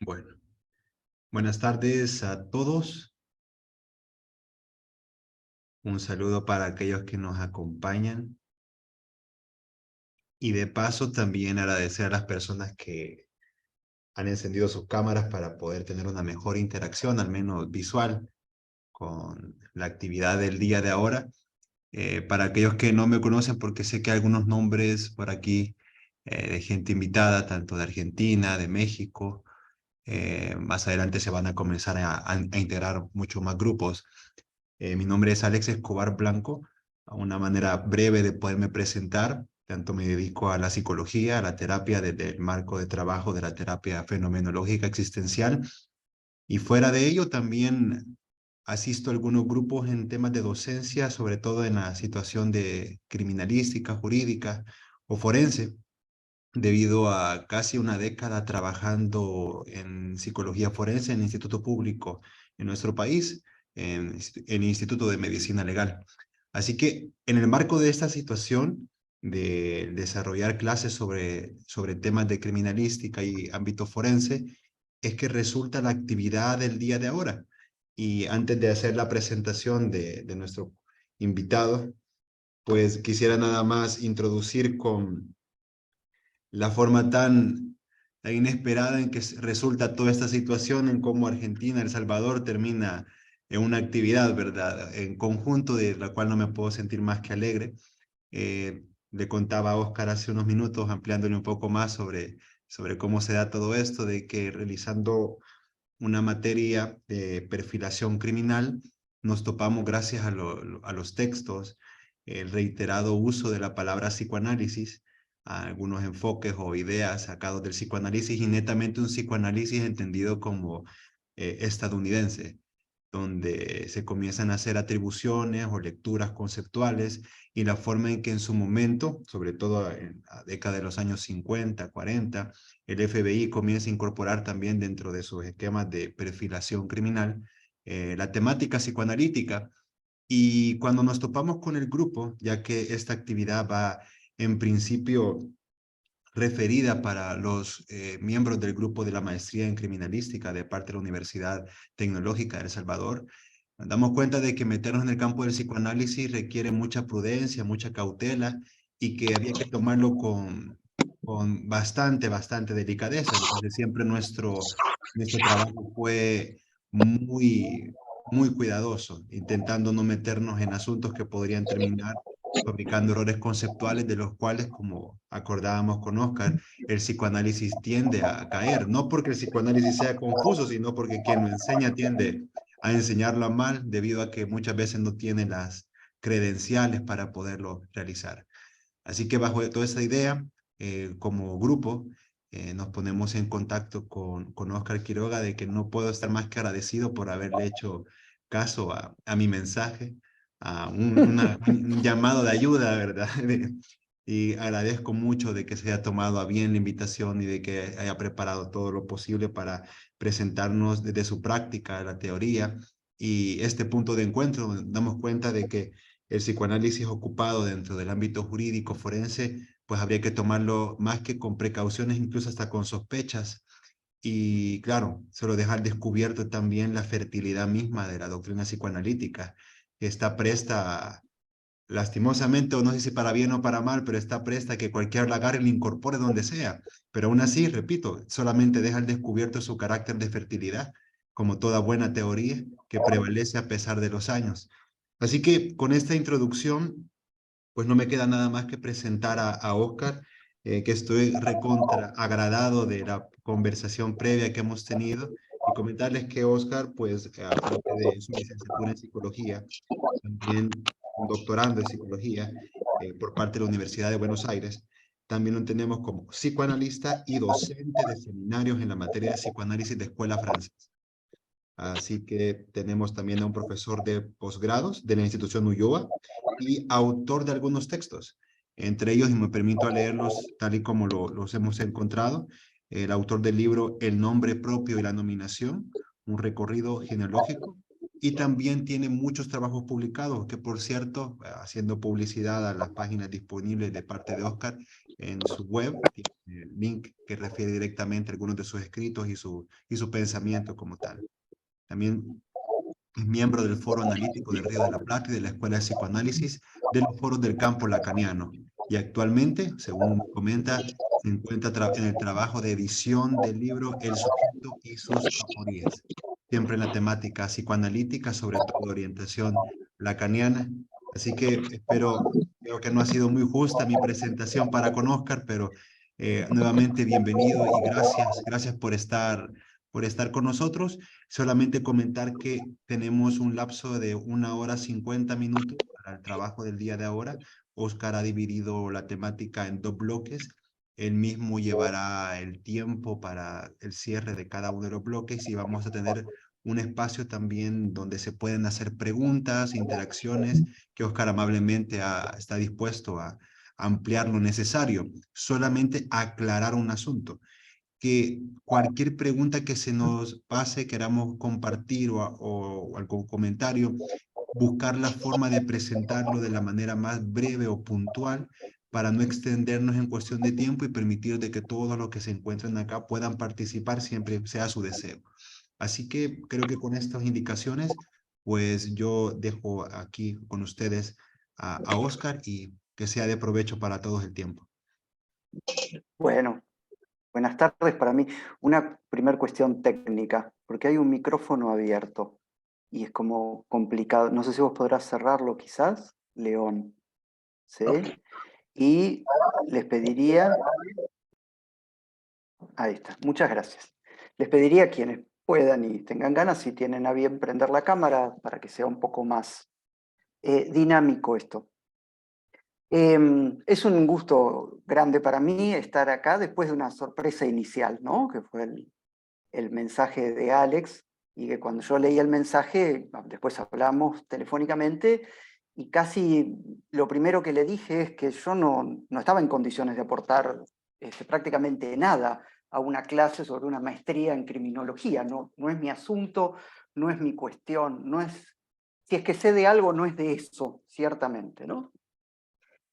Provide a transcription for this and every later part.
Bueno, buenas tardes a todos. Un saludo para aquellos que nos acompañan. Y de paso también agradecer a las personas que han encendido sus cámaras para poder tener una mejor interacción, al menos visual, con la actividad del día de ahora. Para aquellos que no me conocen, porque sé que hay algunos nombres por aquí de gente invitada, tanto de Argentina, de México. Más adelante se van a comenzar a integrar muchos más grupos. Mi nombre es Alex Escobar Blanco. A una manera breve de poderme presentar, tanto me dedico a la psicología, a la terapia desde el marco de trabajo de la terapia fenomenológica existencial. Y fuera de ello también asisto a algunos grupos en temas de docencia, sobre todo en la situación de criminalística, jurídica o forense, debido a casi una década trabajando en psicología forense en el Instituto Público en nuestro país, en el Instituto de Medicina Legal. Así que en el marco de esta situación de desarrollar clases sobre temas de criminalística y ámbito forense, es que resulta la actividad del día de ahora. Y antes de hacer la presentación de nuestro invitado, pues quisiera nada más introducir con la forma tan inesperada en que resulta toda esta situación, en cómo Argentina, El Salvador termina en una actividad, ¿verdad? En conjunto de la cual no me puedo sentir más que alegre. Le contaba a Oscar hace unos minutos, ampliándole un poco más sobre cómo se da todo esto, de que realizando una materia de perfilación criminal, nos topamos gracias a los textos, el reiterado uso de la palabra psicoanálisis, a algunos enfoques o ideas sacados del psicoanálisis y netamente un psicoanálisis entendido como estadounidense, donde se comienzan a hacer atribuciones o lecturas conceptuales y la forma en que en su momento, sobre todo en la década de los años 50, 40, el FBI comienza a incorporar también dentro de sus esquemas de perfilación criminal la temática psicoanalítica. Y cuando nos topamos con el grupo, ya que esta actividad va en principio referida para los miembros del grupo de la maestría en criminalística de parte de la Universidad Tecnológica de El Salvador, nos damos cuenta de que meternos en el campo del psicoanálisis requiere mucha prudencia, mucha cautela y que había que tomarlo con bastante delicadeza. Entonces siempre nuestro trabajo fue muy cuidadoso, intentando no meternos en asuntos que podrían terminar fabricando errores conceptuales de los cuales, como acordábamos con Oscar, el psicoanálisis tiende a caer, no porque el psicoanálisis sea confuso, sino porque quien lo enseña tiende a enseñarlo mal debido a que muchas veces no tiene las credenciales para poderlo realizar. Así que bajo toda esa idea, como grupo, nos ponemos en contacto con Oscar Quiroga de que no puedo estar más que agradecido por haberle hecho caso a mi mensaje, a un llamado de ayuda, ¿verdad? Y agradezco mucho de que se haya tomado a bien la invitación y de que haya preparado todo lo posible para presentarnos desde su práctica, la teoría y este punto de encuentro. Nos damos cuenta de que el psicoanálisis ocupado dentro del ámbito jurídico forense, pues habría que tomarlo más que con precauciones, incluso hasta con sospechas. Y claro, solo dejar descubierto también la fertilidad misma de la doctrina psicoanalítica, que está presta, lastimosamente, o no sé si para bien o para mal, pero está presta a que cualquier la agarre y la incorpore donde sea. Pero aún así, repito, solamente deja al descubierto su carácter de fertilidad, como toda buena teoría que prevalece a pesar de los años. Así que con esta introducción, pues no me queda nada más que presentar a Oscar, que estoy recontra agradado de la conversación previa que hemos tenido y comentarles que Oscar, pues aparte de su licenciatura en psicología, también un doctorando en psicología por parte de la Universidad de Buenos Aires, también lo tenemos como psicoanalista y docente de seminarios en la materia de psicoanálisis de escuela francesa. Así que tenemos también a un profesor de posgrados de la institución Ulloa y autor de algunos textos. Entre ellos, y me permito leerlos tal y como los hemos encontrado, el autor del libro El nombre propio y la nominación, un recorrido genealógico, y también tiene muchos trabajos publicados, que por cierto, haciendo publicidad a las páginas disponibles de parte de Oscar, en su web, tiene el link que refiere directamente a algunos de sus escritos y su pensamiento como tal. También es miembro del Foro Analítico del Río de la Plata y de la Escuela de Psicoanálisis de los Foros del Campo Lacaniano. Y actualmente, según comenta, se encuentra en el trabajo de edición del libro El sujeto y sus aporías, siempre en la temática psicoanalítica, sobre todo orientación lacaniana. Así que creo que no ha sido muy justa mi presentación para con Oscar, pero nuevamente bienvenido y gracias por estar con nosotros. Solamente comentar que tenemos un lapso de 1 hora 50 minutos para el trabajo del día de ahora. Oscar ha dividido la temática en 2 bloques. Él mismo llevará el tiempo para el cierre de cada uno de los bloques y vamos a tener un espacio también donde se pueden hacer preguntas, interacciones, que Oscar amablemente está dispuesto a ampliar lo necesario. Solamente aclarar un asunto, que cualquier pregunta que se nos pase, queramos compartir o algún comentario, buscar la forma de presentarlo de la manera más breve o puntual para no extendernos en cuestión de tiempo y permitir de que todos los que se encuentren acá puedan participar siempre sea su deseo. Así que creo que con estas indicaciones, pues yo dejo aquí con ustedes a Oscar y que sea de provecho para todos el tiempo. Bueno, buenas tardes para mí. Una primer cuestión técnica, porque hay un micrófono abierto y es como complicado. No sé si vos podrás cerrarlo quizás, León. ¿Sí? Y les pediría... Ahí está, muchas gracias. Les pediría a quienes puedan y tengan ganas, si tienen a bien prender la cámara, para que sea un poco más dinámico esto. Es un gusto grande para mí estar acá después de una sorpresa inicial, ¿no? Que fue el mensaje de Alex, y que cuando yo leí el mensaje, después hablamos telefónicamente, y casi lo primero que le dije es que yo no estaba en condiciones de aportar prácticamente nada a una clase sobre una maestría en criminología. No es mi asunto, no es mi cuestión, no es, si es que sé de algo, no es de eso, ciertamente, ¿no?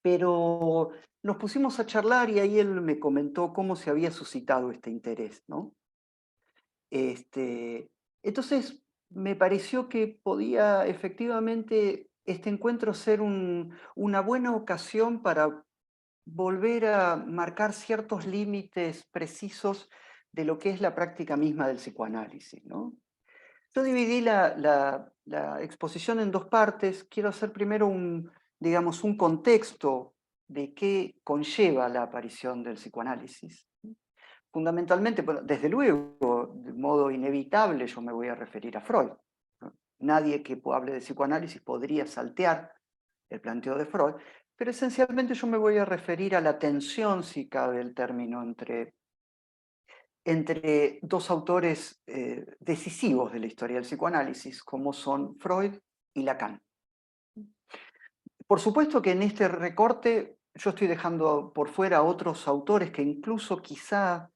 Pero nos pusimos a charlar y ahí él me comentó cómo se había suscitado este interés, ¿no? Entonces, me pareció que podía efectivamente este encuentro ser una buena ocasión para volver a marcar ciertos límites precisos de lo que es la práctica misma del psicoanálisis, ¿no? Yo dividí la exposición en 2 partes. Quiero hacer primero digamos, un contexto de qué conlleva la aparición del psicoanálisis. Fundamentalmente, bueno, desde luego, de modo inevitable, yo me voy a referir a Freud. Nadie que hable de psicoanálisis podría saltear el planteo de Freud, pero esencialmente yo me voy a referir a la tensión, si cabe el término, entre 2 autores decisivos de la historia del psicoanálisis, como son Freud y Lacan. Por supuesto que en este recorte yo estoy dejando por fuera a otros autores que incluso quizá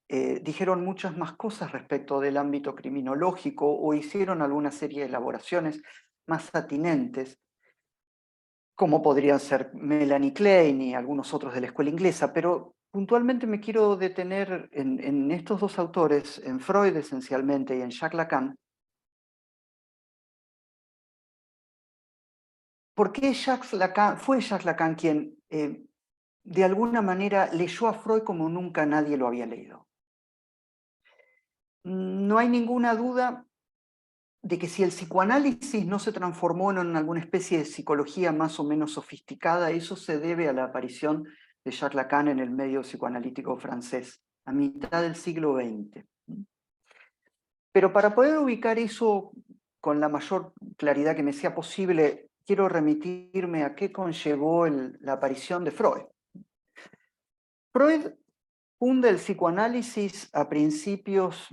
dijeron muchas más cosas respecto del ámbito criminológico o hicieron alguna serie de elaboraciones más atinentes, como podrían ser Melanie Klein y algunos otros de la escuela inglesa, pero puntualmente me quiero detener en estos 2 autores, en Freud esencialmente y en Jacques Lacan. ¿Por qué fue Jacques Lacan quien de alguna manera leyó a Freud como nunca nadie lo había leído? No hay ninguna duda de que si el psicoanálisis no se transformó en alguna especie de psicología más o menos sofisticada, eso se debe a la aparición de Jacques Lacan en el medio psicoanalítico francés, a mitad del siglo XX. Pero para poder ubicar eso con la mayor claridad que me sea posible, quiero remitirme a qué conllevó la aparición de Freud. Freud funda el psicoanálisis a principios,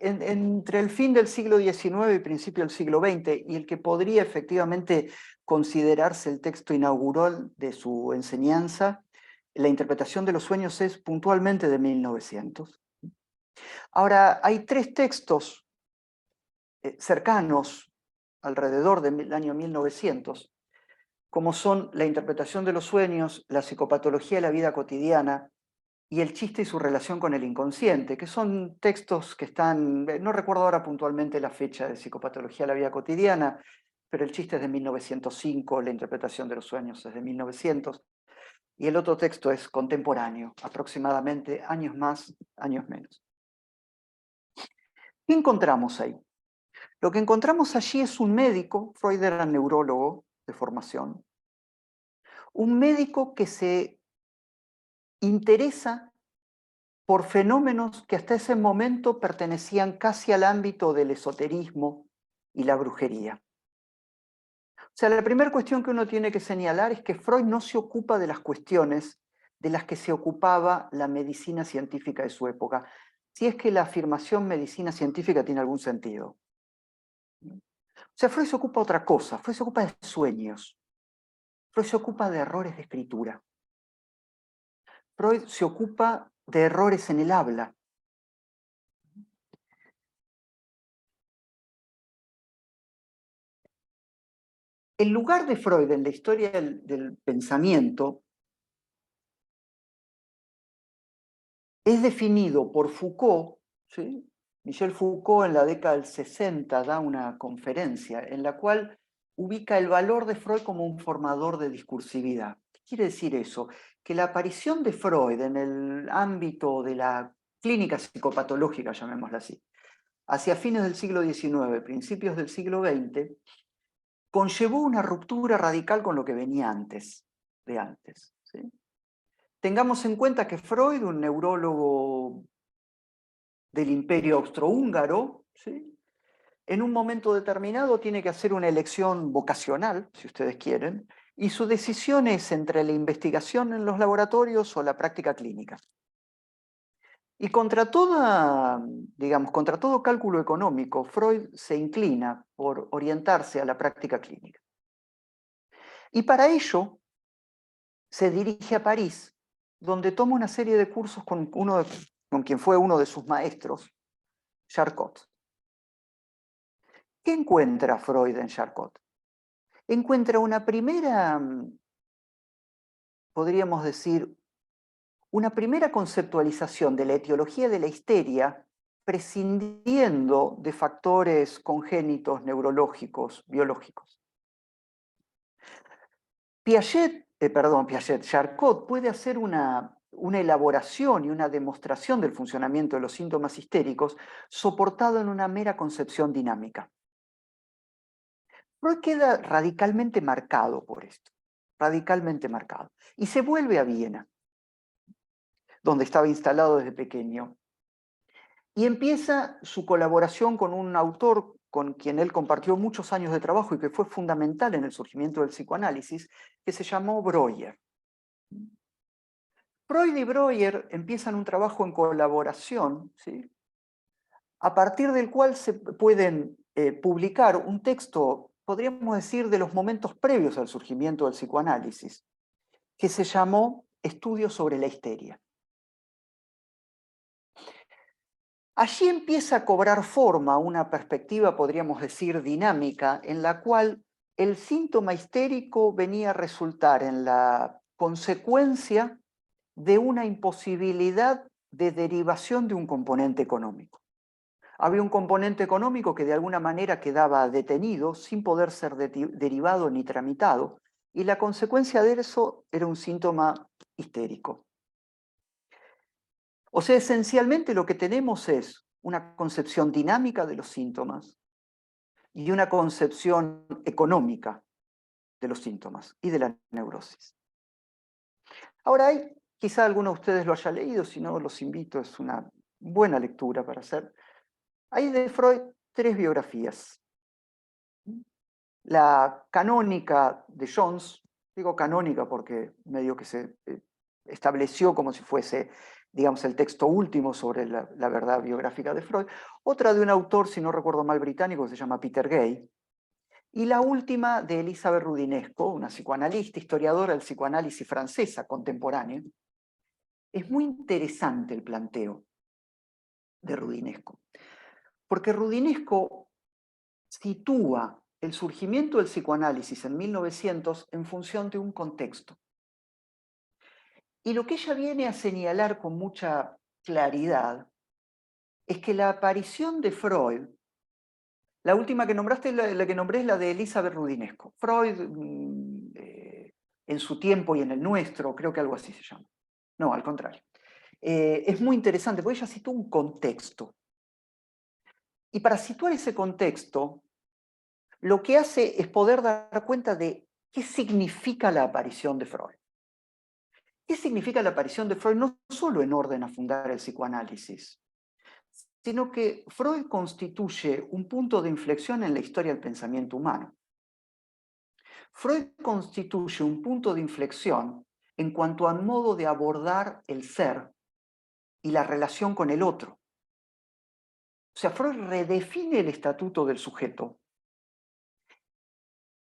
entre el fin del siglo XIX y principio del siglo XX, y el que podría efectivamente considerarse el texto inaugural de su enseñanza, la interpretación de los sueños, es puntualmente de 1900. Ahora, hay 3 textos cercanos, alrededor del año 1900, como son la interpretación de los sueños, la psicopatología de la vida cotidiana y el chiste y su relación con el inconsciente, que son textos que están, no recuerdo ahora puntualmente la fecha de psicopatología de la vida cotidiana, pero el chiste es de 1905, la interpretación de los sueños es de 1900, y el otro texto es contemporáneo, aproximadamente años más, años menos. ¿Qué encontramos ahí? Lo que encontramos allí es un médico, Freud era neurólogo de formación, un médico que se interesa por fenómenos que hasta ese momento pertenecían casi al ámbito del esoterismo y la brujería. O sea, la primera cuestión que uno tiene que señalar es que Freud no se ocupa de las cuestiones de las que se ocupaba la medicina científica de su época, si es que la afirmación medicina científica tiene algún sentido. O sea, Freud se ocupa de otra cosa, Freud se ocupa de sueños, Freud se ocupa de errores de escritura, Freud se ocupa de errores en el habla. El lugar de Freud en la historia del pensamiento es definido por Foucault, ¿sí? Michel Foucault en la década del 60 da una conferencia en la cual ubica el valor de Freud como un formador de discursividad. ¿Qué quiere decir eso? Que la aparición de Freud en el ámbito de la clínica psicopatológica, llamémosla así, hacia fines del siglo XIX, principios del siglo XX, conllevó una ruptura radical con lo que venía antes, de antes. ¿Sí? Tengamos en cuenta que Freud, un neurólogo del Imperio Austrohúngaro, ¿sí? En un momento determinado tiene que hacer una elección vocacional, si ustedes quieren, y su decisión es entre la investigación en los laboratorios o la práctica clínica. Y contra toda, digamos, contra todo cálculo económico, Freud se inclina por orientarse a la práctica clínica. Y para ello se dirige a París, donde toma una serie de cursos con quien fue uno de sus maestros, Charcot. ¿Qué encuentra Freud en Charcot? Encuentra una primera, podríamos decir, una primera conceptualización de la etiología de la histeria, prescindiendo de factores congénitos, neurológicos, biológicos. Charcot puede hacer una elaboración y una demostración del funcionamiento de los síntomas histéricos soportado en una mera concepción dinámica. Freud queda radicalmente marcado por esto, radicalmente marcado, y se vuelve a Viena, donde estaba instalado desde pequeño, y empieza su colaboración con un autor con quien él compartió muchos años de trabajo y que fue fundamental en el surgimiento del psicoanálisis, que se llamó Breuer. Freud y Breuer empiezan un trabajo en colaboración, ¿sí? A partir del cual se pueden publicar un texto, podríamos decir, de los momentos previos al surgimiento del psicoanálisis, que se llamó Estudios sobre la histeria. Allí empieza a cobrar forma una perspectiva, podríamos decir, dinámica, en la cual el síntoma histérico venía a resultar en la consecuencia de una imposibilidad de derivación de un componente económico. Había un componente económico que de alguna manera quedaba detenido sin poder ser derivado ni tramitado, y la consecuencia de eso era un síntoma histérico. O sea, esencialmente lo que tenemos es una concepción dinámica de los síntomas y una concepción económica de los síntomas y de la neurosis. Ahora, quizá alguno de ustedes lo haya leído, si no los invito, es una buena lectura para hacer. Hay de Freud 3 biografías. La canónica de Jones, digo canónica porque medio que se estableció como si fuese, digamos, el texto último sobre la verdad biográfica de Freud. Otra de un autor, si no recuerdo mal, británico, que se llama Peter Gay. Y la última de Elizabeth Rudinesco, una psicoanalista, historiadora del psicoanálisis francesa contemporánea. Es muy interesante el planteo de Rudinesco, porque Rudinesco sitúa el surgimiento del psicoanálisis en 1900 en función de un contexto. Y lo que ella viene a señalar con mucha claridad es que la aparición de Freud, la última que nombraste, la que nombré es la de Elizabeth Rudinesco. Freud, en su tiempo y en el nuestro, creo que algo así se llama. No, al contrario. Es muy interesante porque ella citó un contexto. Y para situar ese contexto, lo que hace es poder dar cuenta de qué significa la aparición de Freud. ¿Qué significa la aparición de Freud? No solo en orden a fundar el psicoanálisis, sino que Freud constituye un punto de inflexión en la historia del pensamiento humano. Freud constituye un punto de inflexión en cuanto al modo de abordar el ser y la relación con el otro. O sea, Freud redefine el estatuto del sujeto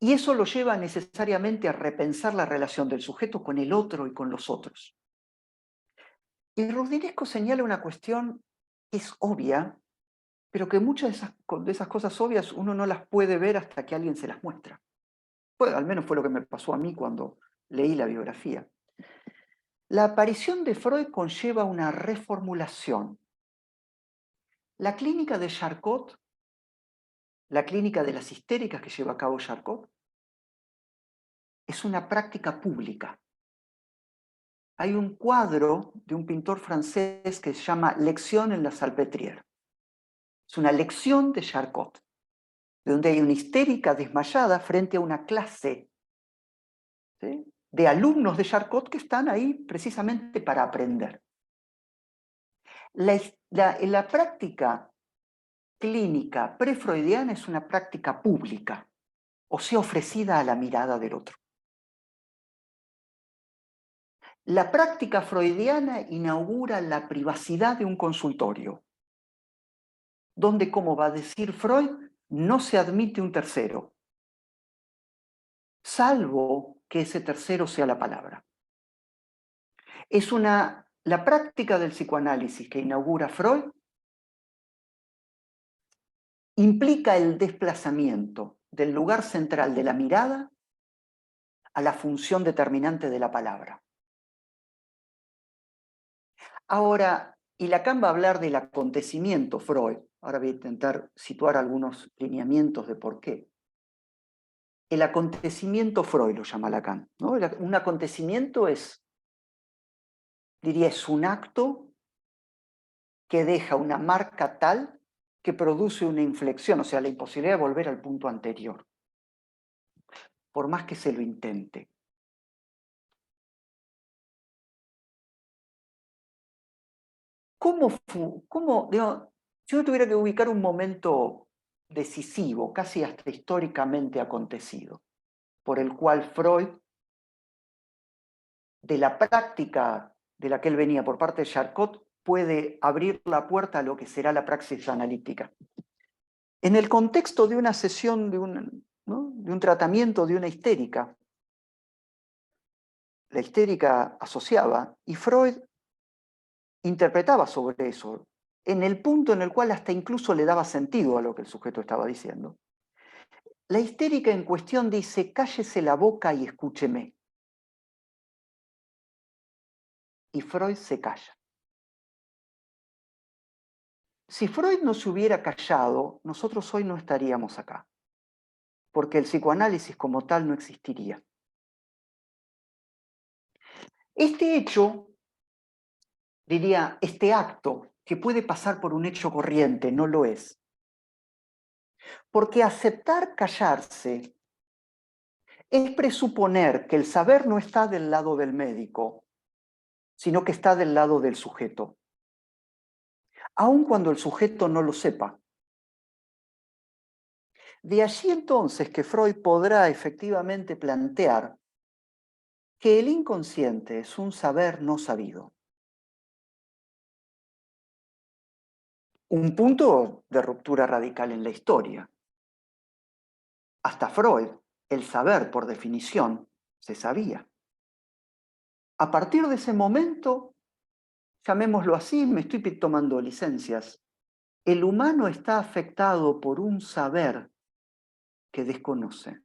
y eso lo lleva necesariamente a repensar la relación del sujeto con el otro y con los otros. Y Rudinesco señala una cuestión que es obvia, pero que muchas de esas cosas obvias uno no las puede ver hasta que alguien se las muestra. Bueno, al menos fue lo que me pasó a mí cuando leí la biografía. La aparición de Freud conlleva una reformulación. La clínica de Charcot, la clínica de las histéricas que lleva a cabo Charcot, es una práctica pública. Hay un cuadro de un pintor francés que se llama Lección en la Salpêtrière. Es una lección de Charcot, donde hay una histérica desmayada frente a una clase, ¿sí?, de alumnos de Charcot que están ahí precisamente para aprender. La práctica clínica prefreudiana es una práctica pública, o sea, ofrecida a la mirada del otro. La práctica freudiana inaugura la privacidad de un consultorio, donde, como va a decir Freud, no se admite un tercero, salvo que ese tercero sea la palabra. La práctica del psicoanálisis que inaugura Freud implica el desplazamiento del lugar central de la mirada a la función determinante de la palabra. Ahora, y Lacan va a hablar del acontecimiento, Freud. Ahora voy a intentar situar algunos lineamientos de por qué. El acontecimiento Freud lo llama Lacan, ¿no? Un acontecimiento es un acto que deja una marca tal que produce una inflexión, o sea, la imposibilidad de volver al punto anterior, por más que se lo intente. Si yo tuviera que ubicar un momento decisivo, casi hasta históricamente acontecido, por el cual Freud, de la práctica de la que él venía por parte de Charcot, puede abrir la puerta a lo que será la praxis analítica. En el contexto de una sesión, de un tratamiento de una histérica, la histérica asociaba, y Freud interpretaba sobre eso, en el punto en el cual hasta incluso le daba sentido a lo que el sujeto estaba diciendo. La histérica en cuestión dice: cállese la boca y escúcheme. Y Freud se calla. Si Freud no se hubiera callado, nosotros hoy no estaríamos acá, porque el psicoanálisis como tal no existiría. Este hecho, este acto, que puede pasar por un hecho corriente, no lo es. Porque aceptar callarse es presuponer que el saber no está del lado del médico, sino que está del lado del sujeto, aun cuando el sujeto no lo sepa. De allí entonces que Freud podrá efectivamente plantear que el inconsciente es un saber no sabido. Un punto de ruptura radical en la historia. Hasta Freud, el saber por definición se sabía. A partir de ese momento, llamémoslo así, me estoy tomando licencias, el humano está afectado por un saber que desconoce.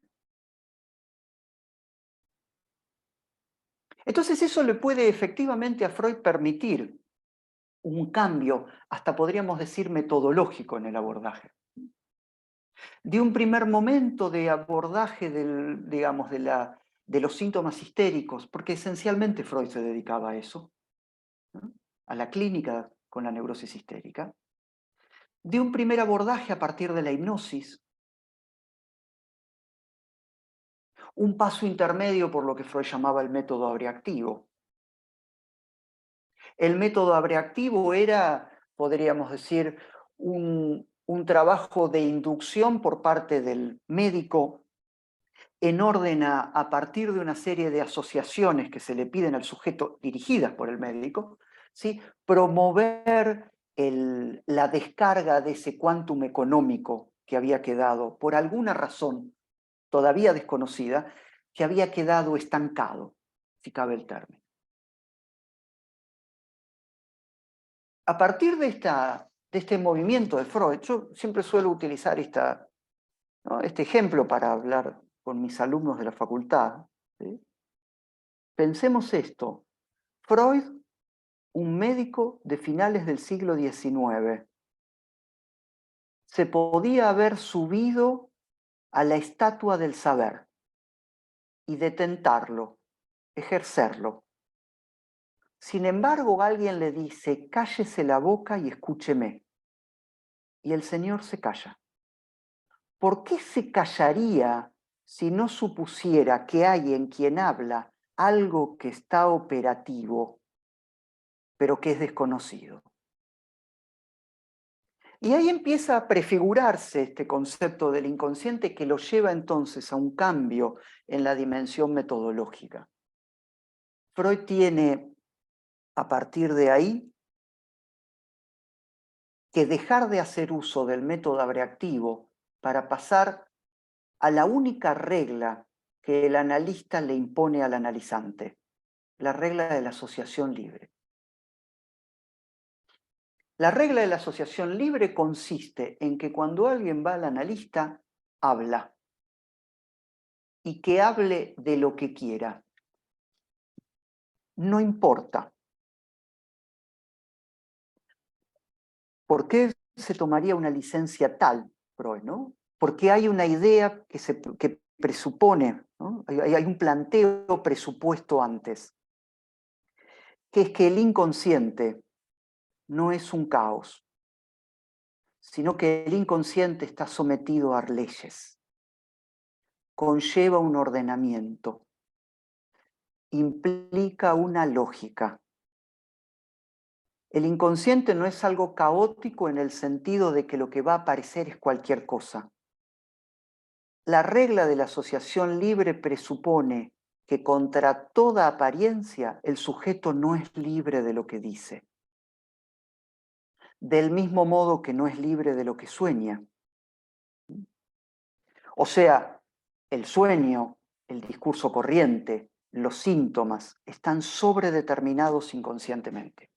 Entonces eso le puede efectivamente a Freud permitir un cambio, hasta podríamos decir metodológico en el abordaje. De un primer momento de abordaje digamos, de los síntomas histéricos, porque esencialmente Freud se dedicaba a eso, ¿no? A la clínica con la neurosis histérica. De un primer abordaje a partir de la hipnosis, un paso intermedio por lo que Freud llamaba el método abreactivo. El método abreactivo era, podríamos decir, un trabajo de inducción por parte del médico en orden a partir de una serie de asociaciones que se le piden al sujeto, dirigidas por el médico, ¿sí? Promover la descarga de ese quantum económico que había quedado, por alguna razón todavía desconocida, que había quedado estancado, si cabe el término. A partir de este movimiento de Freud, yo siempre suelo utilizar este ejemplo para hablar con mis alumnos de la facultad, ¿sí? Pensemos esto, Freud, un médico de finales del siglo XIX, se podía haber subido a la estatua del saber y detentarlo, ejercerlo. Sin embargo, alguien le dice, cállese la boca y escúcheme. Y el señor se calla. ¿Por qué se callaría si no supusiera que hay en quien habla algo que está operativo, pero que es desconocido? Y ahí empieza a prefigurarse este concepto del inconsciente que lo lleva entonces a un cambio en la dimensión metodológica. Freud tiene, a partir de ahí, que dejar de hacer uso del método abreactivo para pasar a la única regla que el analista le impone al analizante, la regla de la asociación libre. La regla de la asociación libre consiste en que cuando alguien va al analista, habla. Y que hable de lo que quiera. No importa. ¿Por qué se tomaría una licencia tal, Freud, ¿no? Porque hay una idea que presupone, ¿no? Hay un planteo presupuesto antes, que es que el inconsciente no es un caos, sino que el inconsciente está sometido a leyes, conlleva un ordenamiento, implica una lógica. El inconsciente no es algo caótico en el sentido de que lo que va a aparecer es cualquier cosa. La regla de la asociación libre presupone que contra toda apariencia el sujeto no es libre de lo que dice. Del mismo modo que no es libre de lo que sueña. O sea, el sueño, el discurso corriente, los síntomas están sobredeterminados inconscientemente.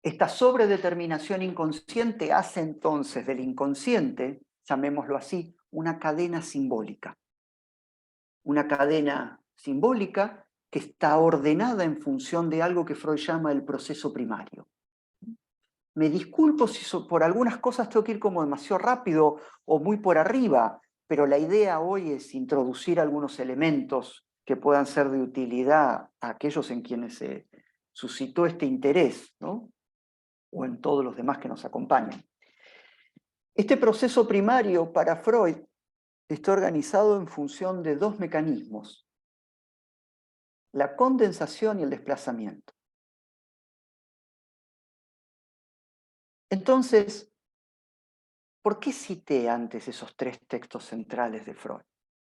Esta sobredeterminación inconsciente hace entonces del inconsciente, llamémoslo así, una cadena simbólica. Una cadena simbólica que está ordenada en función de algo que Freud llama el proceso primario. Me disculpo si por algunas cosas tengo que ir como demasiado rápido o muy por arriba, pero la idea hoy es introducir algunos elementos que puedan ser de utilidad a aquellos en quienes se suscitó este interés, ¿no? O en todos los demás que nos acompañan. Este proceso primario para Freud está organizado en función de dos mecanismos: la condensación y el desplazamiento. Entonces, ¿por qué cité antes esos tres textos centrales de Freud?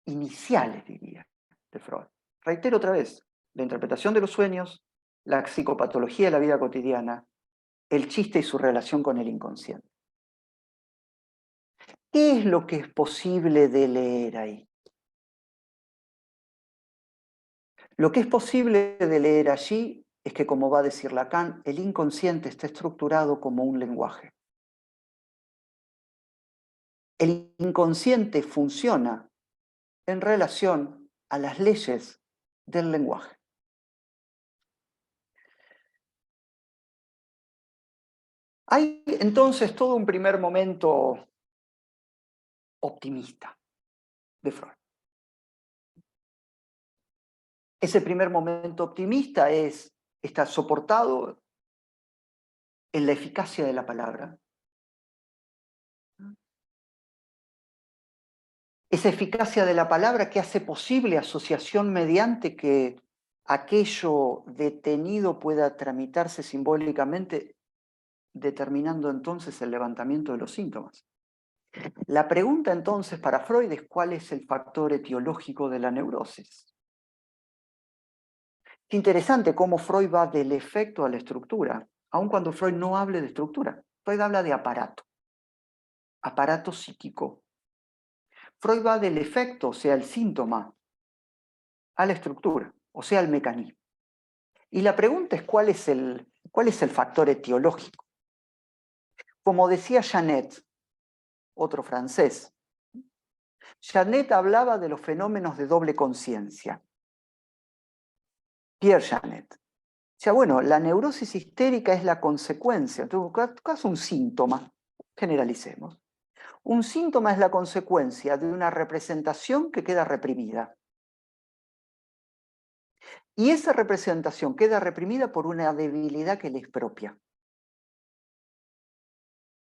Iniciales, diría, de Freud. Reitero otra vez, la interpretación de los sueños, la psicopatología de la vida cotidiana, el chiste y su relación con el inconsciente. ¿Qué es lo que es posible de leer ahí? Lo que es posible de leer allí es que, como va a decir Lacan, el inconsciente está estructurado como un lenguaje. el inconsciente funciona en relación a las leyes del lenguaje. Hay entonces todo un primer momento optimista de Freud. Ese primer momento optimista está soportado en la eficacia de la palabra. Esa eficacia de la palabra que hace posible asociación mediante que aquello detenido pueda tramitarse simbólicamente, determinando entonces el levantamiento de los síntomas. La pregunta entonces para Freud es cuál es el factor etiológico de la neurosis. Qué interesante cómo Freud va del efecto a la estructura, aun cuando Freud no hable de estructura. Freud habla de aparato psíquico. Freud va del efecto, o sea, el síntoma, a la estructura, o sea, al mecanismo. Y la pregunta es cuál es el factor etiológico. Como decía Janet, otro francés, Janet hablaba de los fenómenos de doble conciencia. Pierre Janet. O sea, bueno, la neurosis histérica es la consecuencia, en todo caso un síntoma, generalicemos. Un síntoma es la consecuencia de una representación que queda reprimida. Y esa representación queda reprimida por una debilidad que le es propia.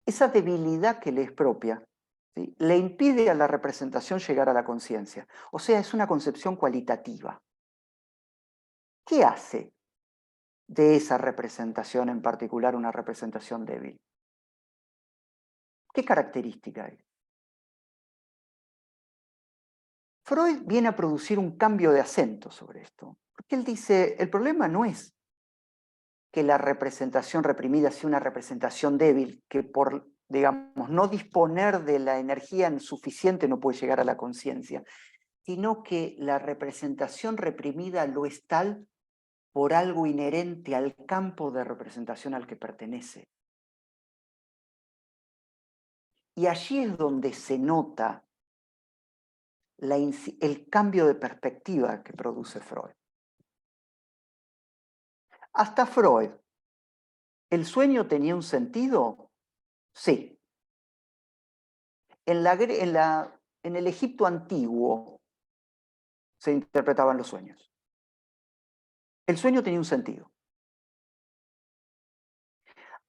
Esa debilidad que le es propia, ¿sí?, le impide a la representación llegar a la conciencia. O sea, es una concepción cualitativa. ¿Qué hace de esa representación en particular una representación débil? ¿Qué característica hay? Freud viene a producir un cambio de acento sobre esto, porque él dice, el problema no es que la representación reprimida sea una representación débil, que por, digamos, no disponer de la energía suficiente no puede llegar a la conciencia, sino que la representación reprimida lo es tal por algo inherente al campo de representación al que pertenece. Y allí es donde se nota el cambio de perspectiva que produce Freud. Hasta Freud, ¿el sueño tenía un sentido? Sí. En el Egipto antiguo se interpretaban los sueños. El sueño tenía un sentido.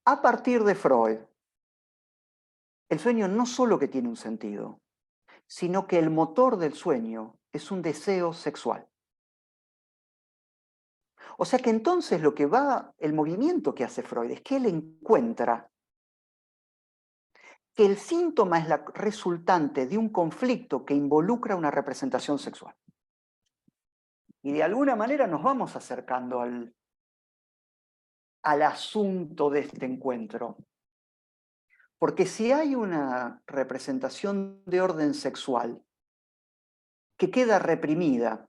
A partir de Freud, el sueño no solo que tiene un sentido, sino que el motor del sueño es un deseo sexual. O sea que entonces el movimiento que hace Freud es que él encuentra que el síntoma es la resultante de un conflicto que involucra una representación sexual. Y de alguna manera nos vamos acercando al asunto de este encuentro. Porque si hay una representación de orden sexual que queda reprimida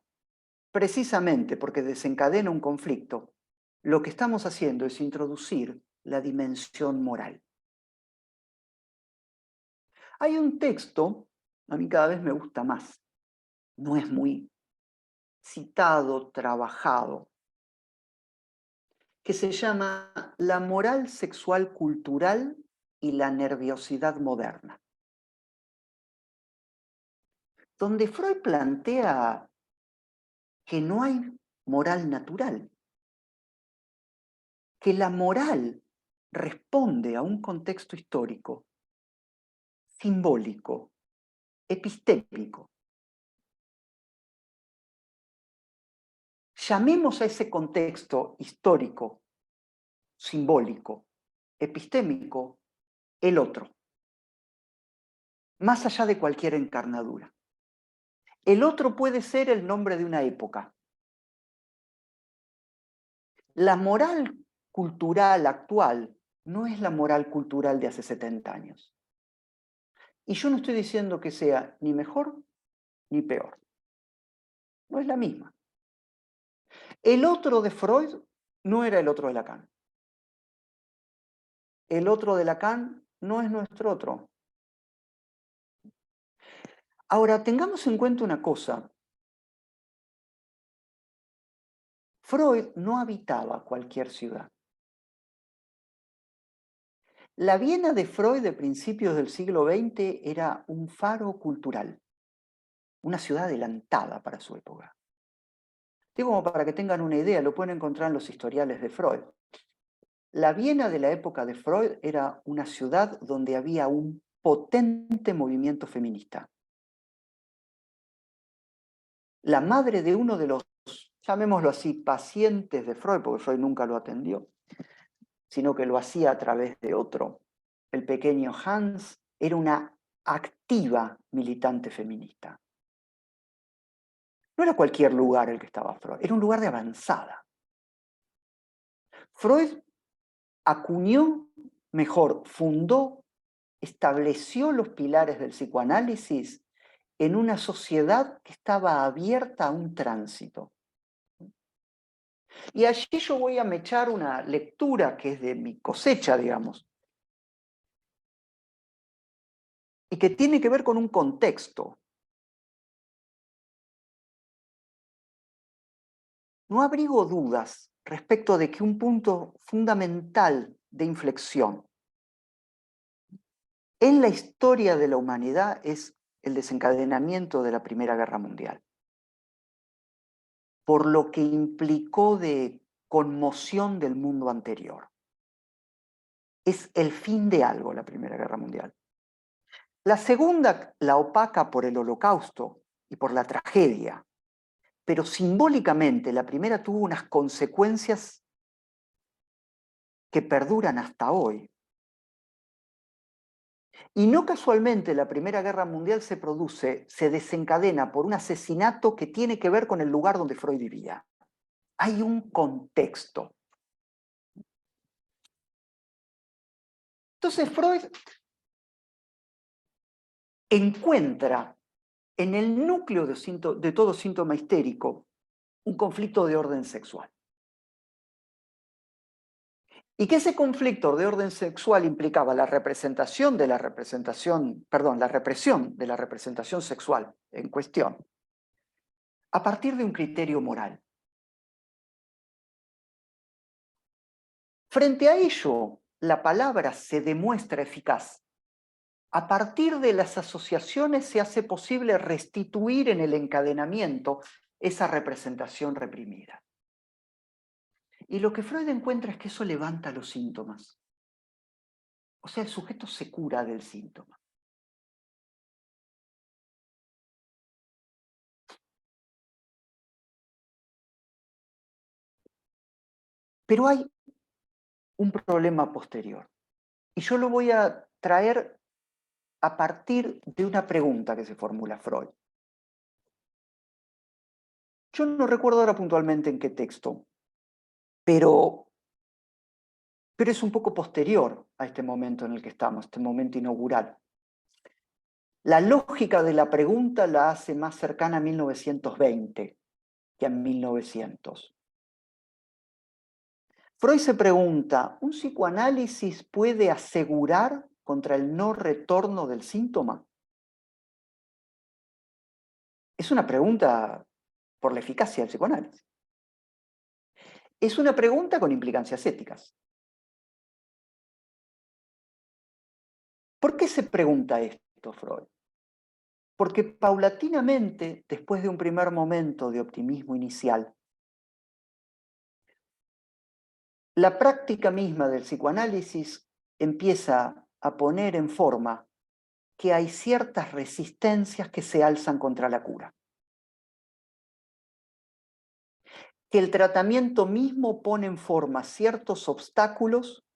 precisamente porque desencadena un conflicto, lo que estamos haciendo es introducir la dimensión moral. Hay un texto, a mí cada vez me gusta más, no es muy citado, trabajado, que se llama La moral sexual cultural y la nerviosidad moderna, donde Freud plantea que no hay moral natural, que la moral responde a un contexto histórico, simbólico, epistémico. Llamemos a ese contexto histórico, simbólico, epistémico, el otro, más allá de cualquier encarnadura. El otro puede ser el nombre de una época. La moral cultural actual no es la moral cultural de hace 70 años. Y yo no estoy diciendo que sea ni mejor ni peor. No es la misma. El otro de Freud no era el otro de Lacan. El otro de Lacan no es nuestro otro. Ahora, tengamos en cuenta una cosa. Freud no habitaba cualquier ciudad. La Viena de Freud de principios del siglo XX era un faro cultural, una ciudad adelantada para su época. Digo, como para que tengan una idea, lo pueden encontrar en los historiales de Freud. La Viena de la época de Freud era una ciudad donde había un potente movimiento feminista. La madre de uno de los, llamémoslo así, pacientes de Freud, porque Freud nunca lo atendió, sino que lo hacía a través de otro, el pequeño Hans, era una activa militante feminista. No era cualquier lugar el que estaba Freud, era un lugar de avanzada. Freud acuñó, mejor, fundó, estableció los pilares del psicoanálisis en una sociedad que estaba abierta a un tránsito. Y allí yo voy a mechar una lectura que es de mi cosecha, digamos, y que tiene que ver con un contexto. No abrigo dudas respecto de que un punto fundamental de inflexión en la historia de la humanidad es el desencadenamiento de la Primera Guerra Mundial, por lo que implicó de conmoción del mundo anterior. Es el fin de algo la Primera Guerra Mundial. La segunda la opaca por el Holocausto y por la tragedia, pero simbólicamente la primera tuvo unas consecuencias que perduran hasta hoy. Y no casualmente la Primera Guerra Mundial se desencadena por un asesinato que tiene que ver con el lugar donde Freud vivía. Hay un contexto. Entonces Freud encuentra en el núcleo de todo síntoma histérico un conflicto de orden sexual. Y que ese conflicto de orden sexual implicaba la representación de la representación, perdón, la represión de la representación sexual en cuestión, a partir de un criterio moral. Frente a ello, la palabra se demuestra eficaz. A partir de las asociaciones se hace posible restituir en el encadenamiento esa representación reprimida. Y lo que Freud encuentra es que eso levanta los síntomas. O sea, el sujeto se cura del síntoma. Pero hay un problema posterior. Y yo lo voy a traer a partir de una pregunta que se formula Freud. Yo no recuerdo ahora puntualmente en qué texto, pero es un poco posterior a este momento en el que estamos, este momento inaugural. La lógica de la pregunta la hace más cercana a 1920 que a 1900. Freud se pregunta, ¿un psicoanálisis puede asegurar contra el no retorno del síntoma? Es una pregunta por la eficacia del psicoanálisis. Es una pregunta con implicancias éticas. ¿Por qué se pregunta esto, Freud? Porque paulatinamente, después de un primer momento de optimismo inicial, la práctica misma del psicoanálisis empieza a poner en forma que hay ciertas resistencias que se alzan contra la cura. Que el tratamiento mismo pone en forma ciertos obstáculos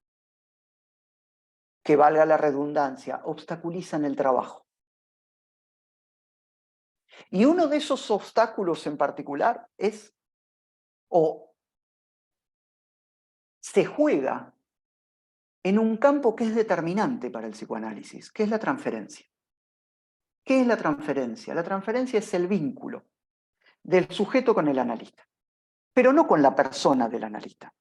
que, valga la redundancia, obstaculizan el trabajo. Y uno de esos obstáculos en particular es, o se juega en un campo que es determinante para el psicoanálisis, que es la transferencia. ¿Qué es la transferencia? La transferencia es el vínculo del sujeto con el analista, pero no con la persona del analista,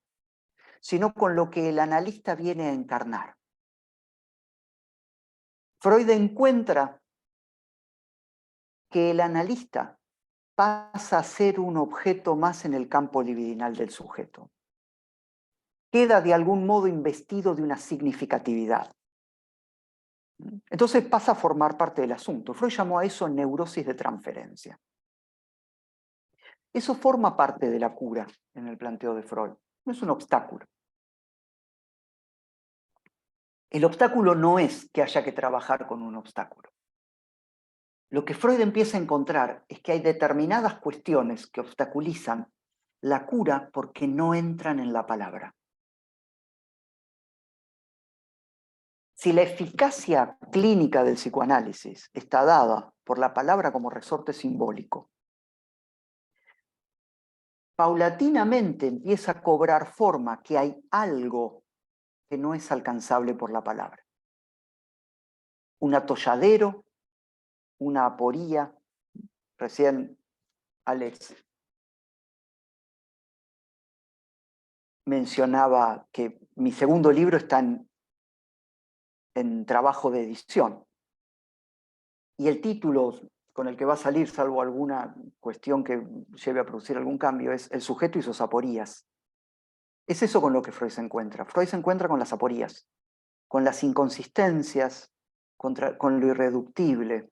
sino con lo que el analista viene a encarnar. Freud encuentra que el analista pasa a ser un objeto más en el campo libidinal del sujeto. Queda de algún modo investido de una significatividad. Entonces pasa a formar parte del asunto. Freud llamó a eso neurosis de transferencia. Eso forma parte de la cura en el planteo de Freud. No es un obstáculo. El obstáculo no es que haya que trabajar con un obstáculo. Lo que Freud empieza a encontrar es que hay determinadas cuestiones que obstaculizan la cura porque no entran en la palabra. Si la eficacia clínica del psicoanálisis está dada por la palabra como resorte simbólico, paulatinamente empieza a cobrar forma que hay algo que no es alcanzable por la palabra. Un atolladero, una aporía. Recién Alex mencionaba que mi segundo libro está en trabajo de edición. Y el título con el que va a salir, salvo alguna cuestión que lleve a producir algún cambio, es El sujeto y sus aporías. Es eso con lo que Freud se encuentra. Freud se encuentra con las aporías, con las inconsistencias, con lo irreductible,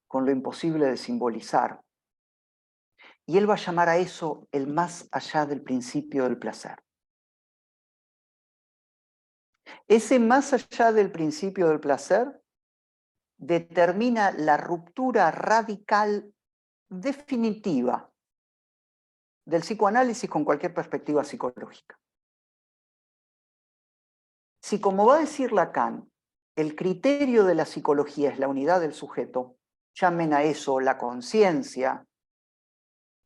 con lo imposible de simbolizar. Y él va a llamar a eso el más allá del principio del placer. Ese más allá del principio del placer determina la ruptura radical definitiva del psicoanálisis con cualquier perspectiva psicológica. Si, como va a decir Lacan, el criterio de la psicología es la unidad del sujeto, llamen a eso la conciencia,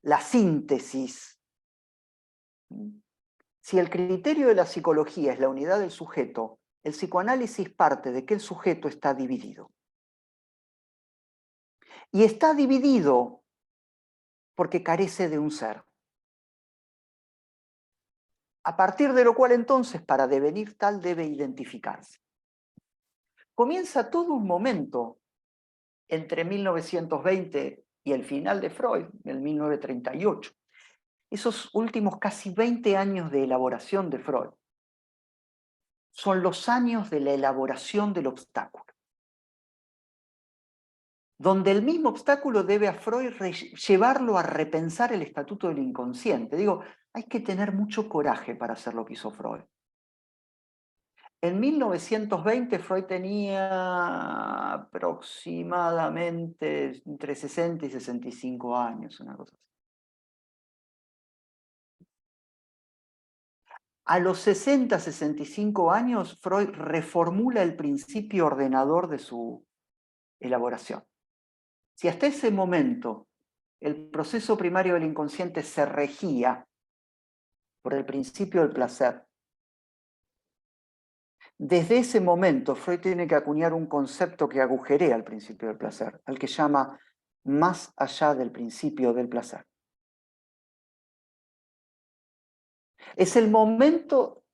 la síntesis. Si el criterio de la psicología es la unidad del sujeto, el psicoanálisis parte de que el sujeto está dividido. Y está dividido porque carece de un ser. A partir de lo cual entonces, para devenir tal, debe identificarse. Comienza todo un momento entre 1920 y el final de Freud, en 1938. Esos últimos casi 20 años de elaboración de Freud son los años de la elaboración del obstáculo, donde el mismo obstáculo debe a Freud llevarlo a repensar el estatuto del inconsciente. Digo, hay que tener mucho coraje para hacer lo que hizo Freud. En 1920 Freud tenía aproximadamente entre 60 y 65 años, una cosa así. A los 60, 65 años, Freud reformula el principio ordenador de su elaboración. Si hasta ese momento el proceso primario del inconsciente se regía por el principio del placer, desde ese momento Freud tiene que acuñar un concepto que agujerea el principio del placer, al que llama más allá del principio del placer. Es el momento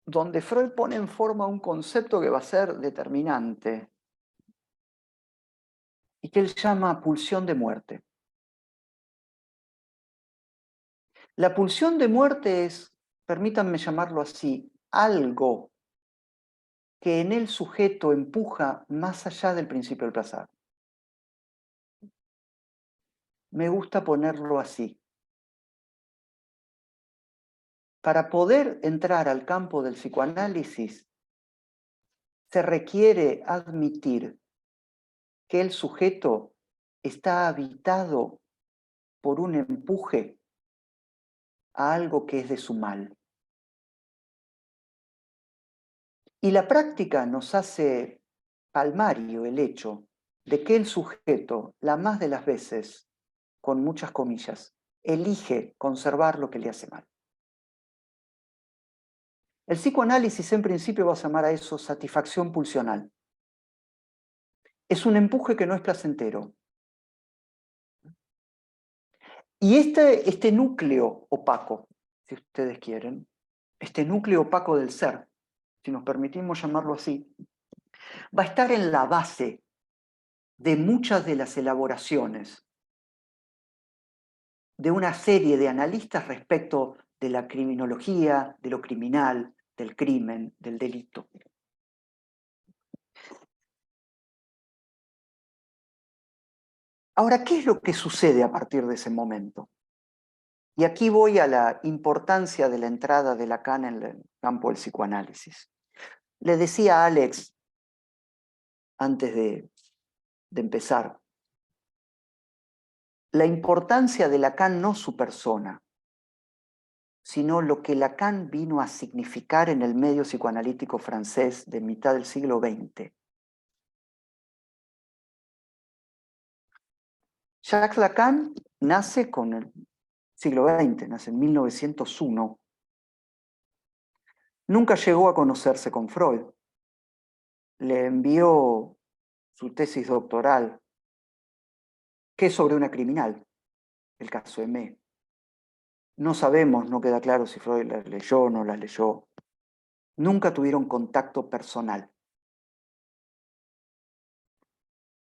donde Freud pone en forma un concepto que va a ser determinante y que él llama pulsión de muerte. La pulsión de muerte es, permítanme llamarlo así, algo que en el sujeto empuja más allá del principio del placer. Me gusta ponerlo así. Para poder entrar al campo del psicoanálisis, se requiere admitir que el sujeto está habitado por un empuje a algo que es de su mal. Y la práctica nos hace palmario el hecho de que el sujeto, la más de las veces, con muchas comillas, elige conservar lo que le hace mal. El psicoanálisis en principio va a llamar a eso satisfacción pulsional. Es un empuje que no es placentero. Y este núcleo opaco, si ustedes quieren, este núcleo opaco del ser, si nos permitimos llamarlo así, va a estar en la base de muchas de las elaboraciones de una serie de analistas respecto de la criminología, de lo criminal, del crimen, del delito. Ahora, ¿qué es lo que sucede a partir de ese momento? Y aquí voy a la importancia de la entrada de Lacan en el campo del psicoanálisis. Le decía a Alex, antes de empezar, la importancia de Lacan no su persona, sino lo que Lacan vino a significar en el medio psicoanalítico francés de mitad del siglo XX. Jacques Lacan nace con el siglo XX, nace en 1901. Nunca llegó a conocerse con Freud. Le envió su tesis doctoral, que es sobre una criminal, el caso M. No sabemos, no queda claro si Freud la leyó o no la leyó. Nunca tuvieron contacto personal.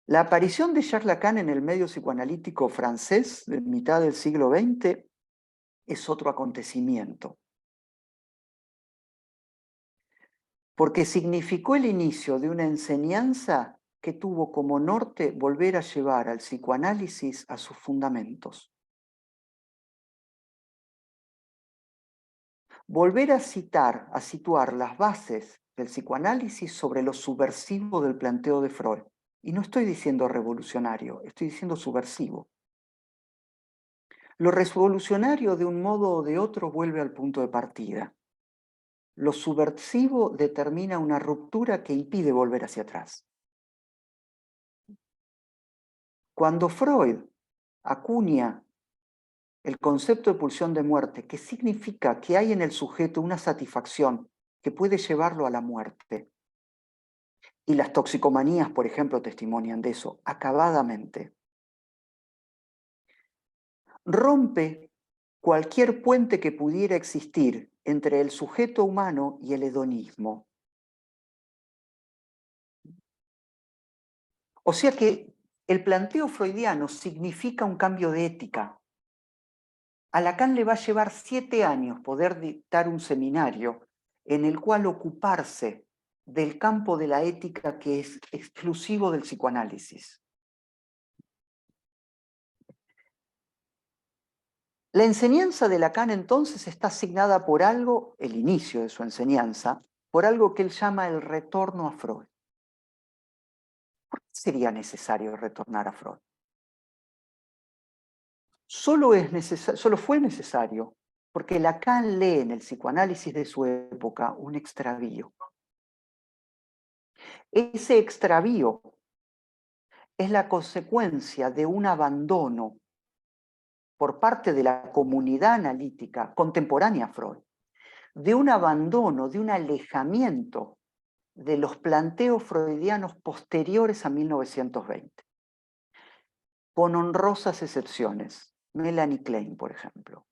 La aparición de Jacques Lacan en el medio psicoanalítico francés de mitad del siglo XX es otro acontecimiento, porque significó el inicio de una enseñanza que tuvo como norte volver a llevar al psicoanálisis a sus fundamentos. Volver a citar, a situar las bases del psicoanálisis sobre lo subversivo del planteo de Freud. Y no estoy diciendo revolucionario, estoy diciendo subversivo. Lo revolucionario de un modo o de otro vuelve al punto de partida. Lo subversivo determina una ruptura que impide volver hacia atrás. Cuando Freud acuña el concepto de pulsión de muerte, que significa que hay en el sujeto una satisfacción que puede llevarlo a la muerte, y las toxicomanías, por ejemplo, testimonian de eso, acabadamente, rompe cualquier puente que pudiera existir entre el sujeto humano y el hedonismo. O sea que el planteo freudiano significa un cambio de ética. A Lacan le va a llevar 7 años poder dictar un seminario en el cual ocuparse del campo de la ética que es exclusivo del psicoanálisis. La enseñanza de Lacan entonces está asignada por algo, el inicio de su enseñanza, por algo que él llama el retorno a Freud. ¿Por qué sería necesario retornar a Freud? Solo fue necesario porque Lacan lee en el psicoanálisis de su época un extravío. Ese extravío es la consecuencia de un abandono por parte de la comunidad analítica contemporánea a Freud, de un abandono, de un alejamiento de los planteos freudianos posteriores a 1920, con honrosas excepciones. Melanie Klein, por ejemplo.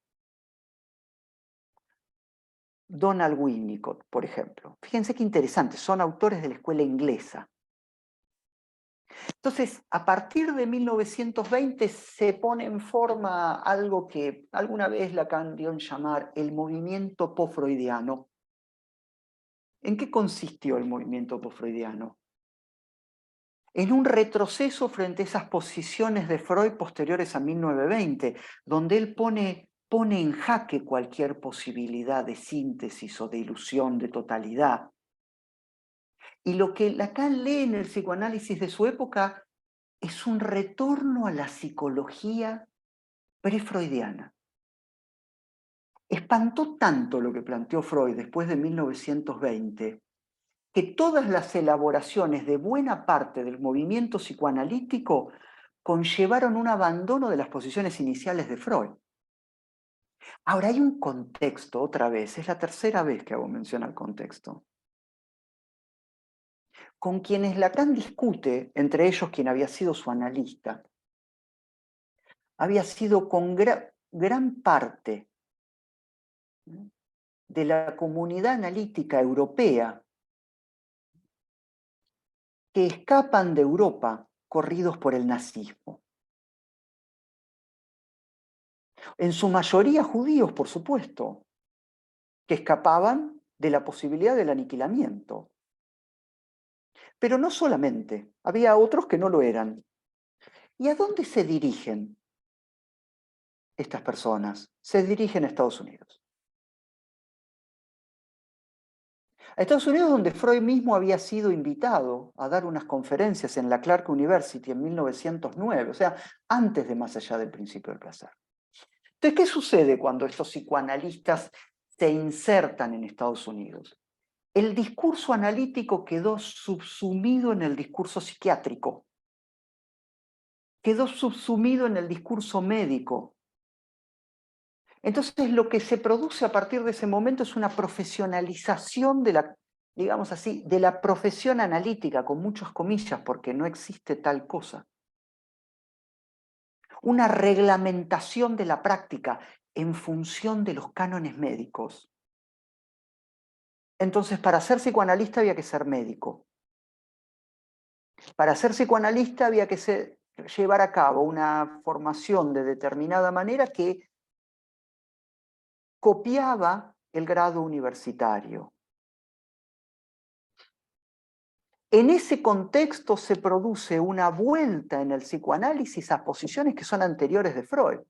Donald Winnicott, por ejemplo. Fíjense qué interesante, son autores de la escuela inglesa. Entonces, a partir de 1920 se pone en forma algo que alguna vez Lacan dio en llamar el movimiento post-freudiano. ¿En qué consistió el movimiento post-freudiano? En un retroceso frente a esas posiciones de Freud posteriores a 1920, donde él pone en jaque cualquier posibilidad de síntesis o de ilusión de totalidad. Y lo que Lacan lee en el psicoanálisis de su época es un retorno a la psicología pre-freudiana. Espantó tanto lo que planteó Freud después de 1920 que todas las elaboraciones de buena parte del movimiento psicoanalítico conllevaron un abandono de las posiciones iniciales de Freud. Ahora hay un contexto, otra vez, es la tercera vez que hago mención al contexto, con quienes Lacan discute, entre ellos quien había sido su analista, había sido con gran parte de la comunidad analítica europea que escapan de Europa corridos por el nazismo. en su mayoría judíos, por supuesto, que escapaban de la posibilidad del aniquilamiento. Pero no solamente, había otros que no lo eran. ¿Y a dónde se dirigen estas personas? Se dirigen a Estados Unidos. A Estados Unidos, donde Freud mismo había sido invitado a dar unas conferencias en la Clark University en 1909, o sea, antes de Más allá del principio del placer. Entonces, ¿qué sucede cuando estos psicoanalistas se insertan en Estados Unidos? El discurso analítico quedó subsumido en el discurso psiquiátrico, quedó subsumido en el discurso médico. Entonces, lo que se produce a partir de ese momento es una profesionalización de la, digamos así, de la profesión analítica, con muchas comillas, porque no existe tal cosa. Una reglamentación de la práctica en función de los cánones médicos. Entonces, para ser psicoanalista había que ser médico. Para ser psicoanalista había que llevar a cabo una formación de determinada manera que copiaba el grado universitario. En ese contexto se produce una vuelta en el psicoanálisis a posiciones que son anteriores de Freud.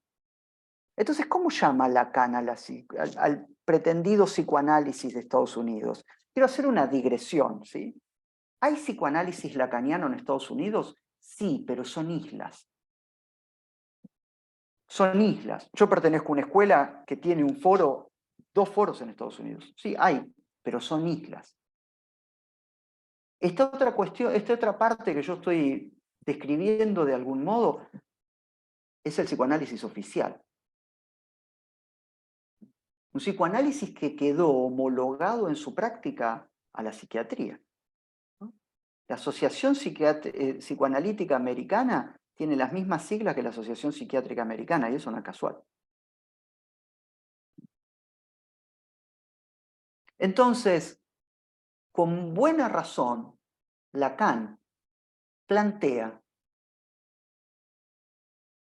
Entonces, ¿cómo llama Lacan al pretendido psicoanálisis de Estados Unidos? Quiero hacer una digresión, ¿sí? ¿Hay psicoanálisis lacaniano en Estados Unidos? Sí, pero son islas. Son islas. Yo pertenezco a una escuela que tiene un foro, 2 foros en Estados Unidos. Sí, hay, pero son islas. Esta otra cuestión, esta otra parte que yo estoy describiendo de algún modo, es el psicoanálisis oficial. Un psicoanálisis que quedó homologado en su práctica a la psiquiatría. La Asociación Psicoanalítica Americana tiene las mismas siglas que la Asociación Psiquiátrica Americana, y eso no es casual. Entonces, con buena razón, Lacan plantea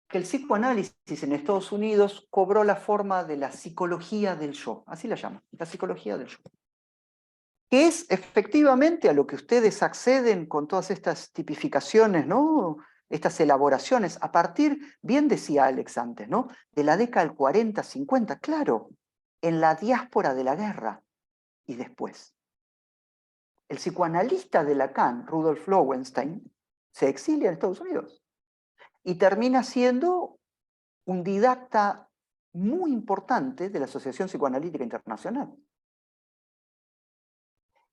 que el psicoanálisis en Estados Unidos cobró la forma de la psicología del yo, así la llama, la psicología del yo, que es efectivamente a lo que ustedes acceden con todas estas tipificaciones, ¿no? Estas elaboraciones, a partir, bien decía Alex antes, ¿no? De la década del 40, 50, claro, en la diáspora de la guerra y después. El psicoanalista de Lacan, Rudolf Lowenstein, se exilia en Estados Unidos y termina siendo un didacta muy importante de la Asociación Psicoanalítica Internacional.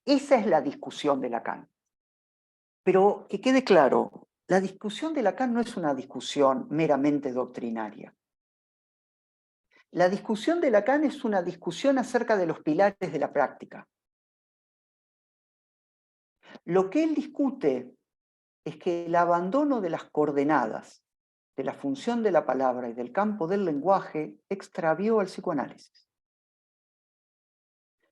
Esa es la discusión de Lacan. Pero que quede claro, la discusión de Lacan no es una discusión meramente doctrinaria. La discusión de Lacan es una discusión acerca de los pilares de la práctica. Lo que él discute es que el abandono de las coordenadas, de la función de la palabra y del campo del lenguaje extravió al psicoanálisis,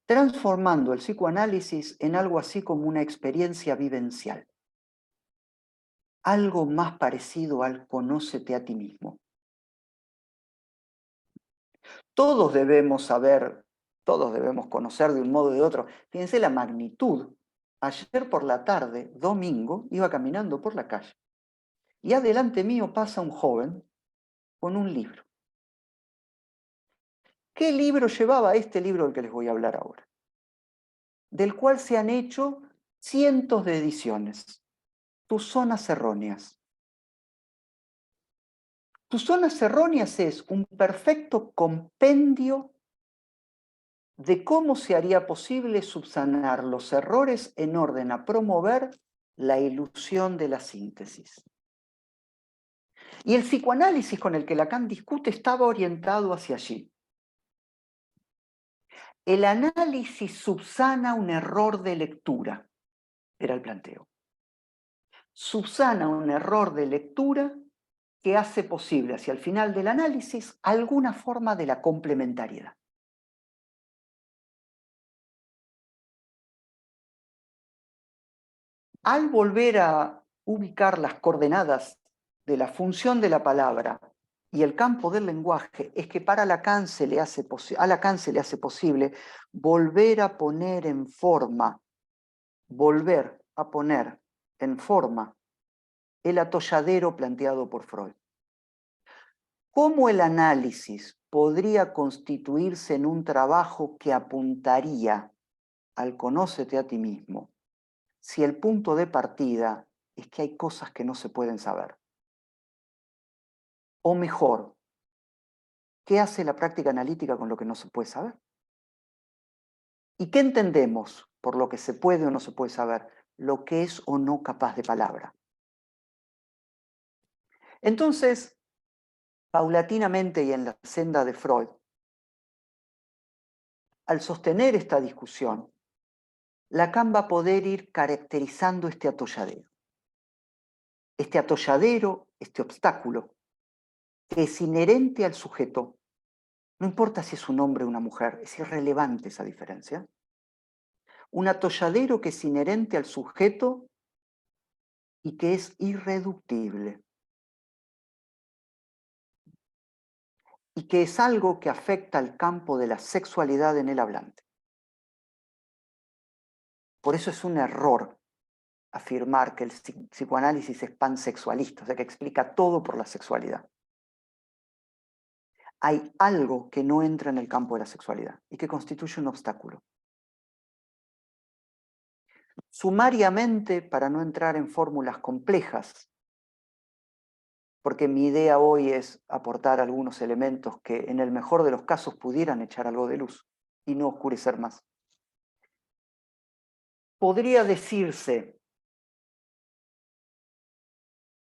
transformando el psicoanálisis en algo así como una experiencia vivencial, algo más parecido al conócete a ti mismo. Todos debemos saber, todos debemos conocer de un modo o de otro. Fíjense la magnitud. Ayer por la tarde, domingo, iba caminando por la calle y adelante mío pasa un joven con un libro. ¿Qué libro llevaba? Este libro del que les voy a hablar ahora, del cual se han hecho cientos de ediciones. Tus zonas erróneas. Tus zonas erróneas es un perfecto compendio de cómo se haría posible subsanar los errores en orden a promover la ilusión de la síntesis. Y el psicoanálisis con el que Lacan discute estaba orientado hacia allí. El análisis subsana un error de lectura, era el planteo. Subsana un error de lectura que hace posible hacia el final del análisis alguna forma de la complementariedad. Al volver a ubicar las coordenadas de la función de la palabra y el campo del lenguaje es que para Lacan a Lacan se le hace posible volver a poner en forma el atolladero planteado por Freud. ¿Cómo el análisis podría constituirse en un trabajo que apuntaría al conócete a ti mismo si el punto de partida es que hay cosas que no se pueden saber? O mejor, ¿qué hace la práctica analítica con lo que no se puede saber? ¿Y qué entendemos por lo que se puede o no se puede saber? Lo que es o no capaz de palabra. Entonces, paulatinamente y en la senda de Freud, al sostener esta discusión, Lacan va a poder ir caracterizando este atolladero. Este atolladero, este obstáculo, que es inherente al sujeto, no importa si es un hombre o una mujer, es irrelevante esa diferencia. Un atolladero que es inherente al sujeto y que es irreductible. Y que es algo que afecta al campo de la sexualidad en el hablante. Por eso es un error afirmar que el psicoanálisis es pansexualista, o sea, que explica todo por la sexualidad. Hay algo que no entra en el campo de la sexualidad y que constituye un obstáculo. Sumariamente, para no entrar en fórmulas complejas, porque mi idea hoy es aportar algunos elementos que en el mejor de los casos pudieran echar algo de luz y no oscurecer más. Podría decirse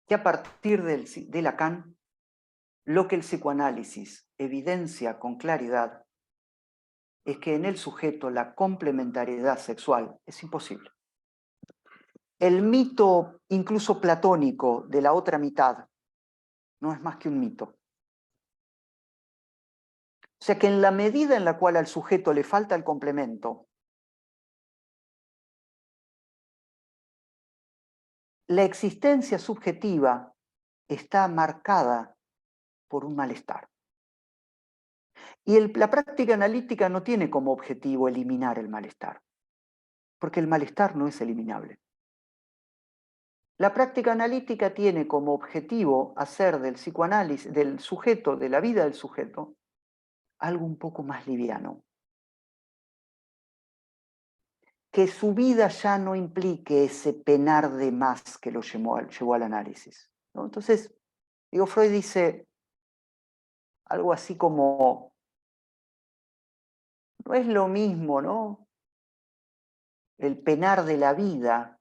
que a partir de Lacan, lo que el psicoanálisis evidencia con claridad es que en el sujeto la complementariedad sexual es imposible. El mito, incluso platónico, de la otra mitad no es más que un mito. O sea que en la medida en la cual al sujeto le falta el complemento, la existencia subjetiva está marcada por un malestar. Y la práctica analítica no tiene como objetivo eliminar el malestar, porque el malestar no es eliminable. La práctica analítica tiene como objetivo hacer del psicoanálisis, del sujeto, de la vida del sujeto, algo un poco más liviano. Que su vida ya no implique ese penar de más que lo llevó al análisis, ¿no? Entonces, Freud dice algo así como, no es lo mismo, ¿no?, el penar de la vida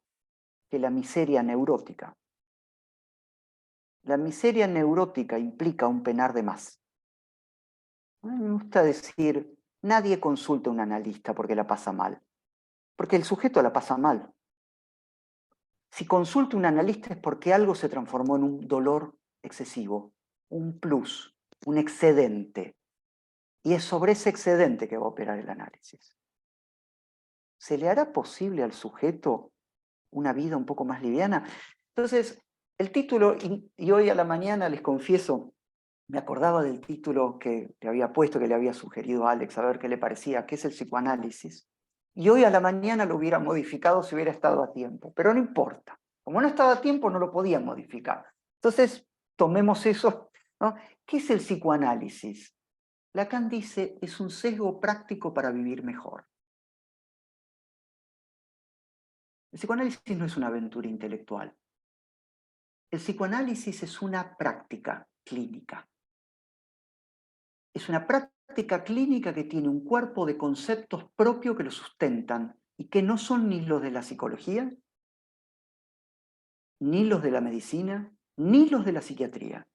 que la miseria neurótica. La miseria neurótica implica un penar de más. A mí me gusta decir, nadie consulta a un analista porque la pasa mal, porque el sujeto la pasa mal. Si consulta a un analista es porque algo se transformó en un dolor excesivo, un plus, un excedente. Y es sobre ese excedente que va a operar el análisis. ¿Se le hará posible al sujeto una vida un poco más liviana? Entonces, el título, y hoy a la mañana les confieso, me acordaba del título que le había puesto, que le había sugerido a Alex, a ver qué le parecía, qué es el psicoanálisis. Y hoy a la mañana lo hubiera modificado si hubiera estado a tiempo, pero no importa. Como no estaba a tiempo, no lo podía modificar. Entonces, tomemos eso, ¿no? ¿Qué es el psicoanálisis? Lacan dice, es un sesgo práctico para vivir mejor. El psicoanálisis no es una aventura intelectual. El psicoanálisis es una práctica clínica. Es una práctica clínica que tiene un cuerpo de conceptos propios que lo sustentan y que no son ni los de la psicología, ni los de la medicina, ni los de la psiquiatría.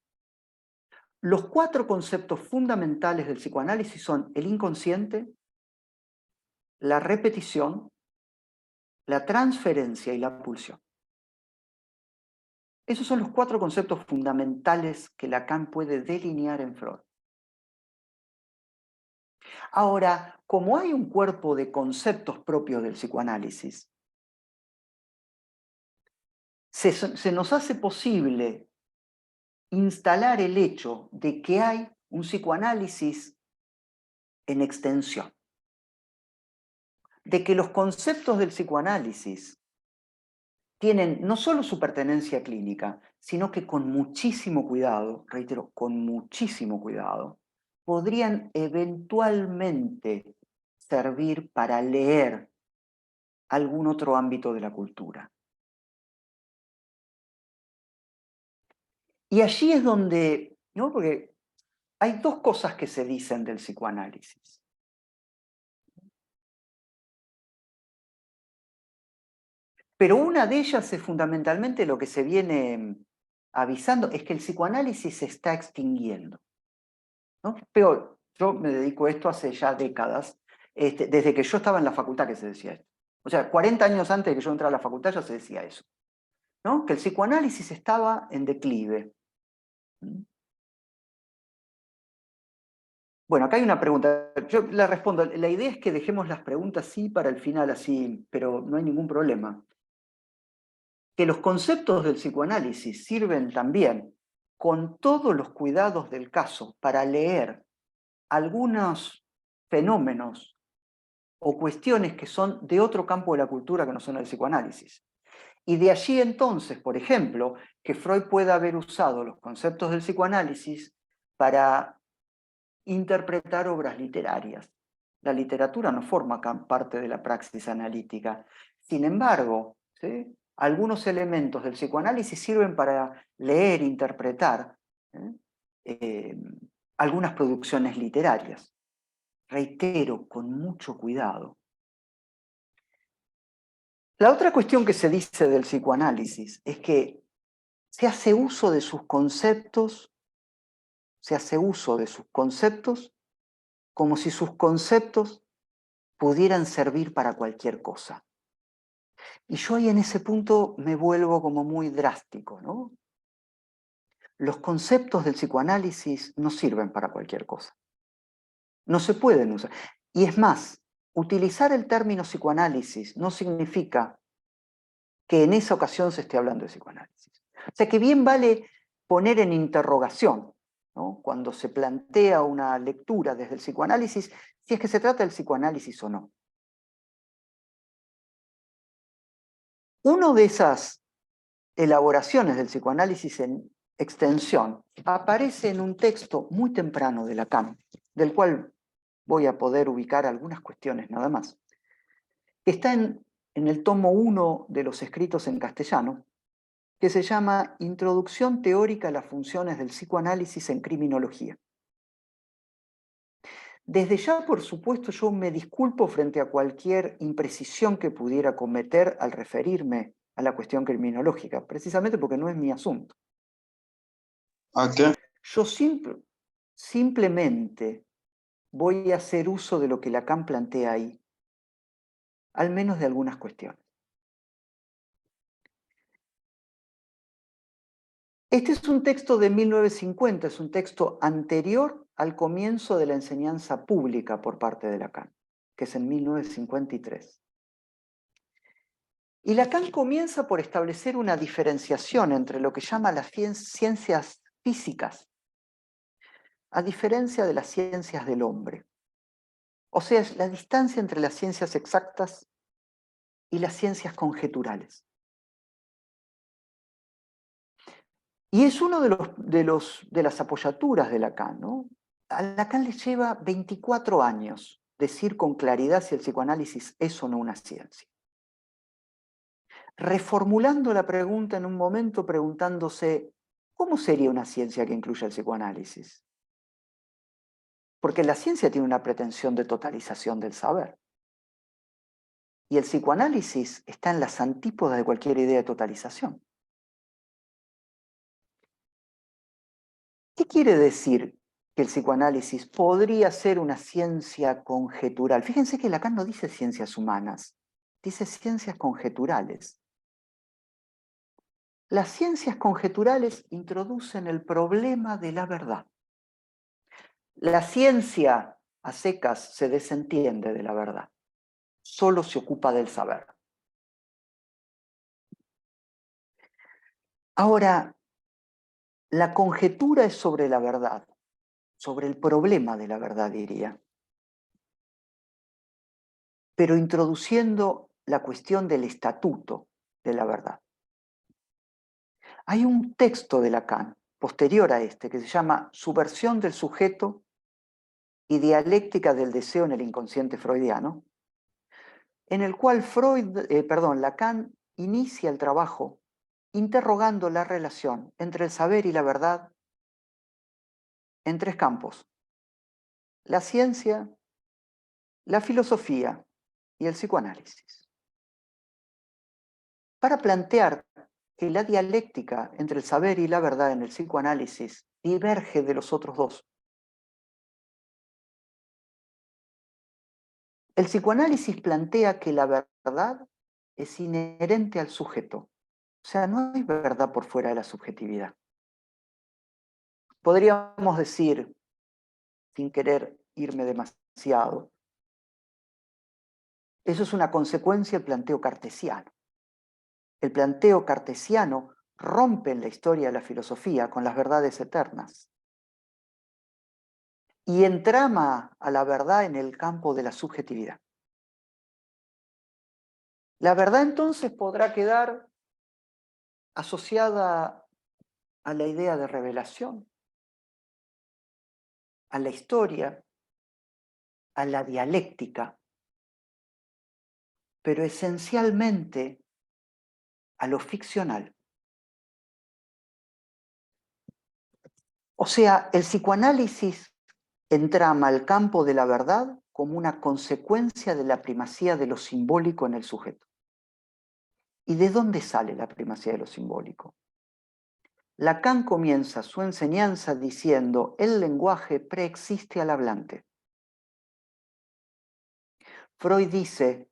Los 4 conceptos fundamentales del psicoanálisis son el inconsciente, la repetición, la transferencia y la pulsión. Esos son los 4 conceptos fundamentales que Lacan puede delinear en Freud. Ahora, como hay un cuerpo de conceptos propios del psicoanálisis, se nos hace posible instalar el hecho de que hay un psicoanálisis en extensión, de que los conceptos del psicoanálisis tienen no solo su pertenencia clínica, sino que con muchísimo cuidado, reitero, con muchísimo cuidado, podrían eventualmente servir para leer algún otro ámbito de la cultura. Y allí es donde, ¿no? Porque hay dos cosas que se dicen del psicoanálisis. Pero una de ellas es fundamentalmente lo que se viene avisando, es que el psicoanálisis se está extinguiendo, ¿no? Peor, yo me dedico a esto hace ya décadas, desde que yo estaba en la facultad que se decía esto. O sea, 40 años antes de que yo entrara a la facultad ya se decía eso, ¿no? Que el psicoanálisis estaba en declive. Bueno, acá hay una pregunta. Yo la respondo. La idea es que dejemos las preguntas sí para el final así, pero no hay ningún problema. Que los conceptos del psicoanálisis sirven también, con todos los cuidados del caso, para leer algunos fenómenos o cuestiones que son de otro campo de la cultura que no son el psicoanálisis. Y de allí entonces, por ejemplo, que Freud pueda haber usado los conceptos del psicoanálisis para interpretar obras literarias. La literatura no forma parte de la praxis analítica. Sin embargo, ¿sí? Algunos elementos del psicoanálisis sirven para leer, interpretar eh, algunas producciones literarias. Reitero, con mucho cuidado. La otra cuestión que se dice del psicoanálisis es que se hace uso de sus conceptos, como si sus conceptos pudieran servir para cualquier cosa. Y yo ahí en ese punto me vuelvo como muy drástico, ¿no? Los conceptos del psicoanálisis no sirven para cualquier cosa. No se pueden usar. Y es más, utilizar el término psicoanálisis no significa que en esa ocasión se esté hablando de psicoanálisis. O sea que bien vale poner en interrogación, ¿no? Cuando se plantea una lectura desde el psicoanálisis, si es que se trata del psicoanálisis o no. Una de esas elaboraciones del psicoanálisis en extensión aparece en un texto muy temprano de Lacan, del cual voy a poder ubicar algunas cuestiones nada más, que está en el tomo 1 de los escritos en castellano, que se llama Introducción teórica a las funciones del psicoanálisis en criminología. Desde ya, por supuesto, yo me disculpo frente a cualquier imprecisión que pudiera cometer al referirme a la cuestión criminológica, precisamente porque no es mi asunto. Okay. Yo simplemente voy a hacer uso de lo que Lacan plantea ahí, al menos de algunas cuestiones. Este es un texto de 1950, es un texto anterior al comienzo de la enseñanza pública por parte de Lacan, que es en 1953. Y Lacan comienza por establecer una diferenciación entre lo que llama las ciencias físicas, a diferencia de las ciencias del hombre. O sea, es la distancia entre las ciencias exactas y las ciencias conjeturales. Y es uno de las apoyaturas de Lacan, ¿no? A Lacan le lleva 24 años decir con claridad si el psicoanálisis es o no una ciencia. Reformulando la pregunta en un momento preguntándose, ¿cómo sería una ciencia que incluya el psicoanálisis? Porque la ciencia tiene una pretensión de totalización del saber. Y el psicoanálisis está en las antípodas de cualquier idea de totalización. ¿Qué quiere decir que el psicoanálisis podría ser una ciencia conjetural? Fíjense que Lacan no dice ciencias humanas, dice ciencias conjeturales. Las ciencias conjeturales introducen el problema de la verdad. La ciencia a secas se desentiende de la verdad, solo se ocupa del saber. Ahora, La conjetura es sobre la verdad, sobre el problema de la verdad, diría, pero introduciendo la cuestión del estatuto de la verdad. Hay un texto de Lacan, posterior a este, que se llama Subversión del sujeto y dialéctica del deseo en el inconsciente freudiano, en el cual Lacan inicia el trabajo interrogando la relación entre el saber y la verdad en tres campos: la ciencia, la filosofía y el psicoanálisis, para plantear que la dialéctica entre el saber y la verdad en el psicoanálisis diverge de los otros dos. El psicoanálisis plantea que la verdad es inherente al sujeto, o sea, no hay verdad por fuera de la subjetividad. Podríamos decir, sin querer irme demasiado, eso es una consecuencia del planteo cartesiano. El planteo cartesiano rompe en la historia de la filosofía con las verdades eternas y entrama a la verdad en el campo de la subjetividad. La verdad entonces podrá quedar asociada a la idea de revelación, a la historia, a la dialéctica, pero esencialmente a lo ficcional. O sea, el psicoanálisis entrama al campo de la verdad como una consecuencia de la primacía de lo simbólico en el sujeto. ¿Y de dónde sale la primacía de lo simbólico? Lacan comienza su enseñanza diciendo: el lenguaje preexiste al hablante. Freud dice: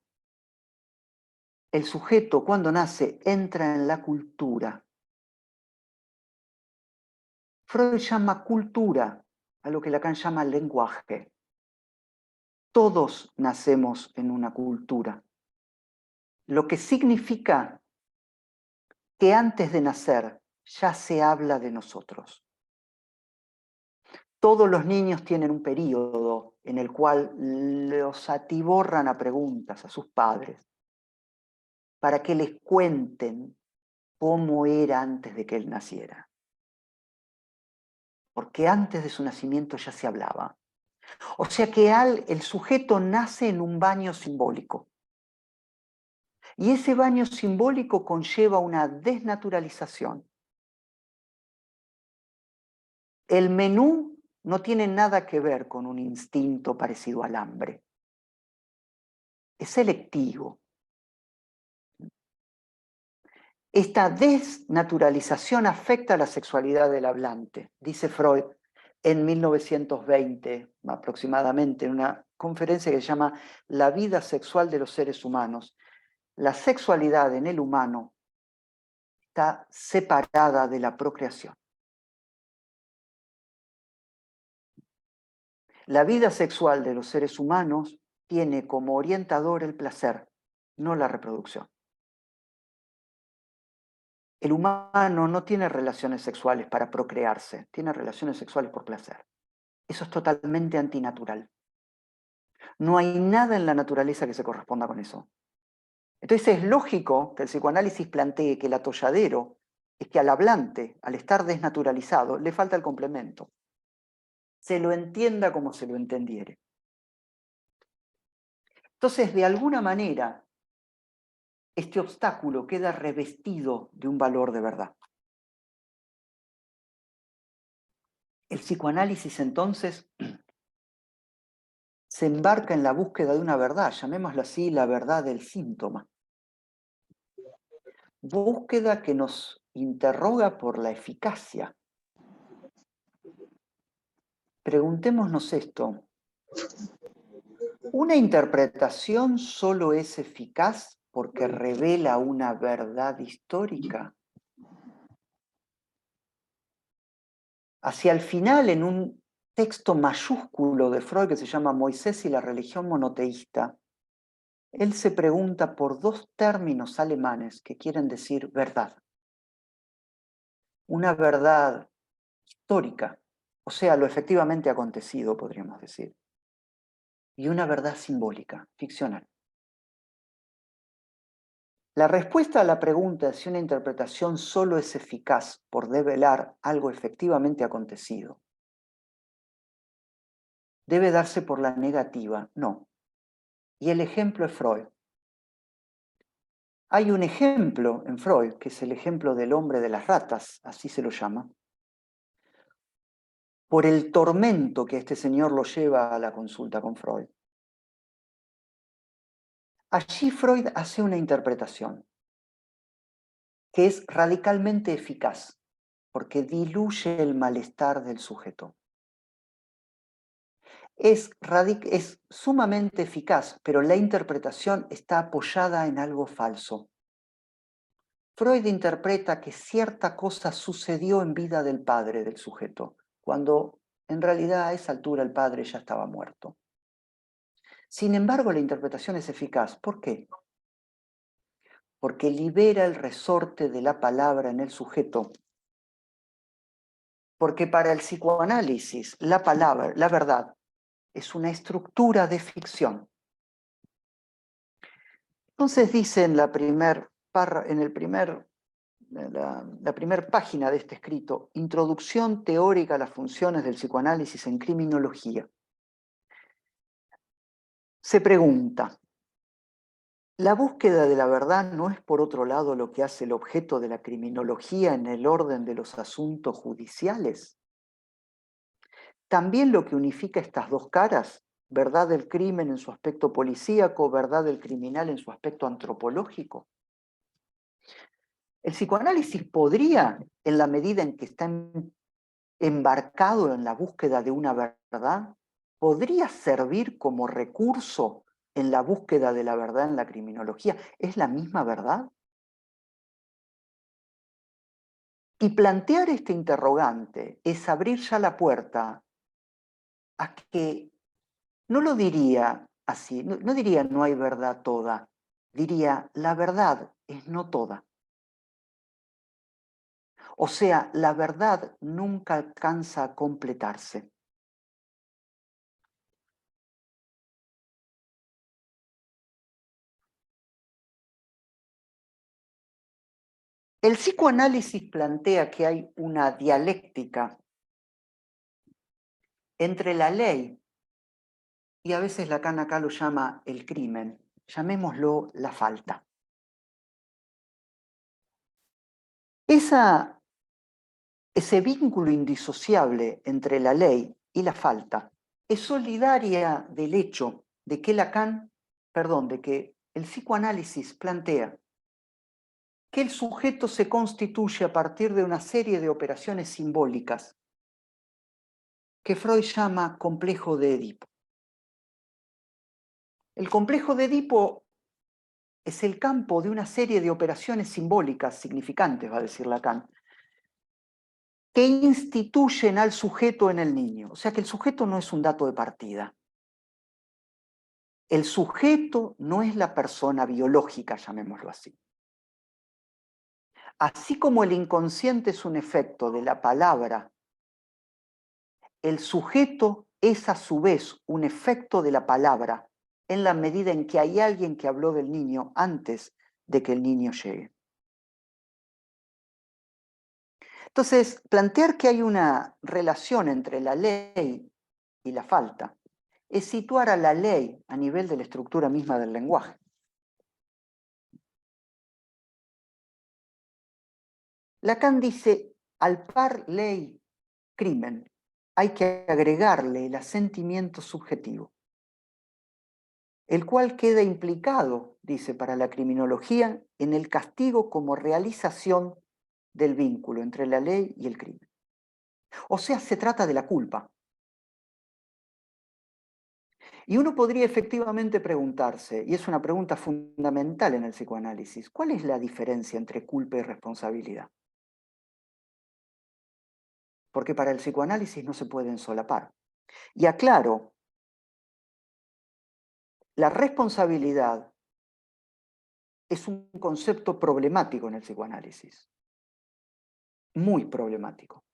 el sujeto cuando nace entra en la cultura. Freud llama cultura a lo que Lacan llama lenguaje. Todos nacemos en una cultura, lo que significa que antes de nacer ya se habla de nosotros. Todos los niños tienen un periodo en el cual los atiborran a preguntas a sus padres para que les cuenten cómo era antes de que él naciera. Porque antes de su nacimiento ya se hablaba. O sea que el sujeto nace en un baño simbólico. Y ese baño simbólico conlleva una desnaturalización. El menú no tiene nada que ver con un instinto parecido al hambre. Es selectivo. Esta desnaturalización afecta a la sexualidad del hablante, dice Freud en 1920 aproximadamente, en una conferencia que se llama La vida sexual de los seres humanos. La sexualidad en el humano está separada de la procreación. La vida sexual de los seres humanos tiene como orientador el placer, no la reproducción. El humano no tiene relaciones sexuales para procrearse, tiene relaciones sexuales por placer. Eso es totalmente antinatural. No hay nada en la naturaleza que se corresponda con eso. Entonces es lógico que el psicoanálisis plantee que el atolladero es que al hablante, al estar desnaturalizado, le falta el complemento. Se lo entienda como se lo entendiere. Entonces, de alguna manera, este obstáculo queda revestido de un valor de verdad. El psicoanálisis, entonces, se embarca en la búsqueda de una verdad, llamémoslo así, la verdad del síntoma. Búsqueda que nos interroga por la eficacia. Preguntémonos esto: ¿una interpretación solo es eficaz porque revela una verdad histórica? Hacia el final, en un texto mayúsculo de Freud que se llama Moisés y la religión monoteísta, él se pregunta por dos términos alemanes que quieren decir verdad. Una verdad histórica, o sea, lo efectivamente acontecido, podríamos decir, y una verdad simbólica, ficcional. La respuesta a la pregunta si una interpretación solo es eficaz por develar algo efectivamente acontecido debe darse por la negativa, no. Y el ejemplo es Freud. Hay un ejemplo en Freud, que es el ejemplo del hombre de las ratas, así se lo llama, por el tormento que este señor lo lleva a la consulta con Freud. Allí Freud hace una interpretación que es radicalmente eficaz, porque diluye el malestar del sujeto. Es sumamente eficaz, pero la interpretación está apoyada en algo falso. Freud interpreta que cierta cosa sucedió en vida del padre del sujeto, cuando en realidad a esa altura el padre ya estaba muerto. Sin embargo, la interpretación es eficaz. ¿Por qué? Porque libera el resorte de la palabra en el sujeto. Porque para el psicoanálisis, la palabra, la verdad, es una estructura de ficción. Entonces dice en la primera página de este escrito, Introducción teórica a las funciones del psicoanálisis en criminología. Se pregunta, ¿la búsqueda de la verdad no es por otro lado lo que hace el objeto de la criminología en el orden de los asuntos judiciales? ¿También lo que unifica estas dos caras, verdad del crimen en su aspecto policíaco, verdad del criminal en su aspecto antropológico? El psicoanálisis podría, en la medida en que está embarcado en la búsqueda de una verdad, podría servir como recurso en la búsqueda de la verdad en la criminología. ¿Es la misma verdad? Y plantear este interrogante es abrir ya la puerta a que, no lo diría así, no diría no hay verdad toda, diría la verdad es no toda. O sea, la verdad nunca alcanza a completarse. El psicoanálisis plantea que hay una dialéctica entre la ley, y a veces Lacan acá lo llama el crimen, llamémoslo la falta. Ese vínculo indisociable entre la ley y la falta es solidaria del hecho de que de que el psicoanálisis plantea que el sujeto se constituye a partir de una serie de operaciones simbólicas que Freud llama complejo de Edipo. El complejo de Edipo es el campo de una serie de operaciones simbólicas significantes, va a decir Lacan, que instituyen al sujeto en el niño. O sea que el sujeto no es un dato de partida. El sujeto no es la persona biológica, llamémoslo así. Así como el inconsciente es un efecto de la palabra, el sujeto es a su vez un efecto de la palabra en la medida en que hay alguien que habló del niño antes de que el niño llegue. Entonces, plantear que hay una relación entre la ley y la falta es situar a la ley a nivel de la estructura misma del lenguaje. Lacan dice, al par ley, crimen, hay que agregarle el asentimiento subjetivo, el cual queda implicado, dice, para la criminología, en el castigo como realización del vínculo entre la ley y el crimen. O sea, se trata de la culpa. Y uno podría efectivamente preguntarse, y es una pregunta fundamental en el psicoanálisis, ¿cuál es la diferencia entre culpa y responsabilidad? Porque para el psicoanálisis no se pueden solapar. Y aclaro, la responsabilidad es un concepto problemático en el psicoanálisis, muy problemático.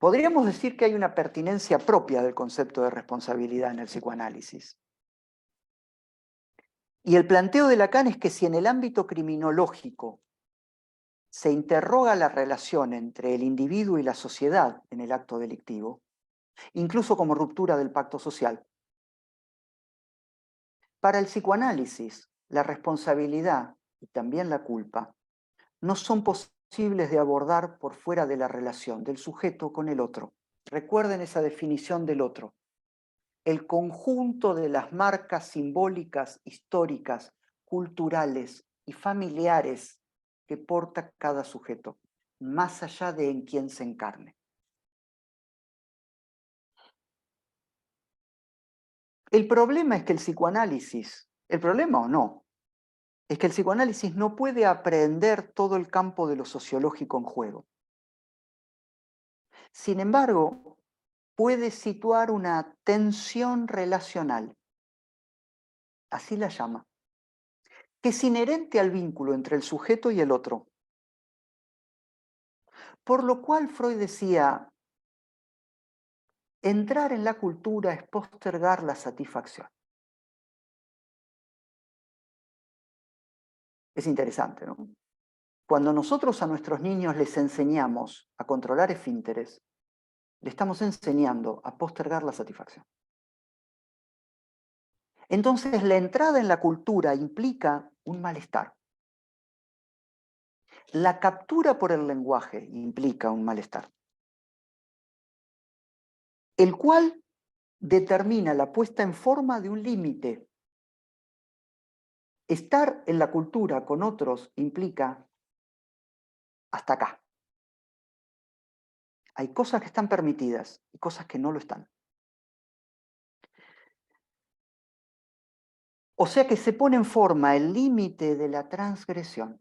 Podríamos decir que hay una pertinencia propia del concepto de responsabilidad en el psicoanálisis. Y el planteo de Lacan es que si en el ámbito criminológico se interroga la relación entre el individuo y la sociedad en el acto delictivo, incluso como ruptura del pacto social, para el psicoanálisis, la responsabilidad y también la culpa no son posibles de abordar por fuera de la relación del sujeto con el otro. Recuerden esa definición del otro. El conjunto de las marcas simbólicas, históricas, culturales y familiares que porta cada sujeto, más allá de en quién se encarne. El problema es que el psicoanálisis, el problema o no, es que el psicoanálisis no puede aprehender todo el campo de lo sociológico en juego. Sin embargo, puede situar una tensión relacional, así la llama, que es inherente al vínculo entre el sujeto y el otro. Por lo cual Freud decía, entrar en la cultura es postergar la satisfacción. Es interesante, ¿no? Cuando nosotros a nuestros niños les enseñamos a controlar esfínteres, le estamos enseñando a postergar la satisfacción. Entonces, la entrada en la cultura implica un malestar. La captura por el lenguaje implica un malestar, el cual determina la puesta en forma de un límite. Estar en la cultura con otros implica hasta acá. Hay cosas que están permitidas y cosas que no lo están. O sea que se pone en forma el límite de la transgresión,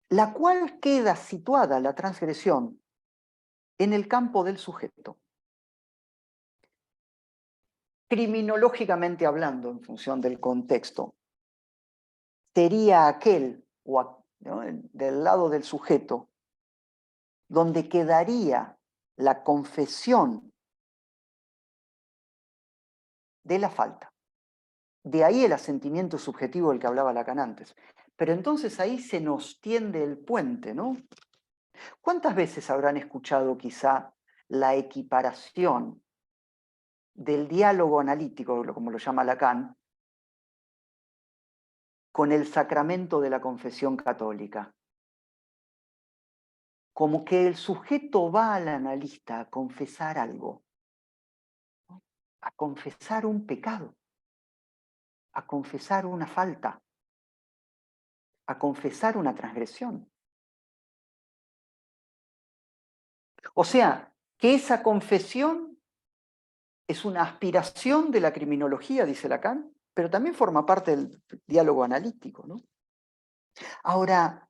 la cual queda situada, la transgresión, en el campo del sujeto. Criminológicamente hablando, en función del contexto, sería aquel, ¿no?, del lado del sujeto, donde quedaría la confesión de la falta. De ahí el asentimiento subjetivo del que hablaba Lacan antes. Pero entonces ahí se nos tiende el puente, ¿no? ¿Cuántas veces habrán escuchado quizá la equiparación del diálogo analítico, como lo llama Lacan, con el sacramento de la confesión católica? Como que el sujeto va al analista a confesar algo, ¿no?, a confesar un pecado, a confesar una falta, a confesar una transgresión. O sea, que esa confesión es una aspiración de la criminología, dice Lacan, pero también forma parte del diálogo analítico, ¿no? Ahora,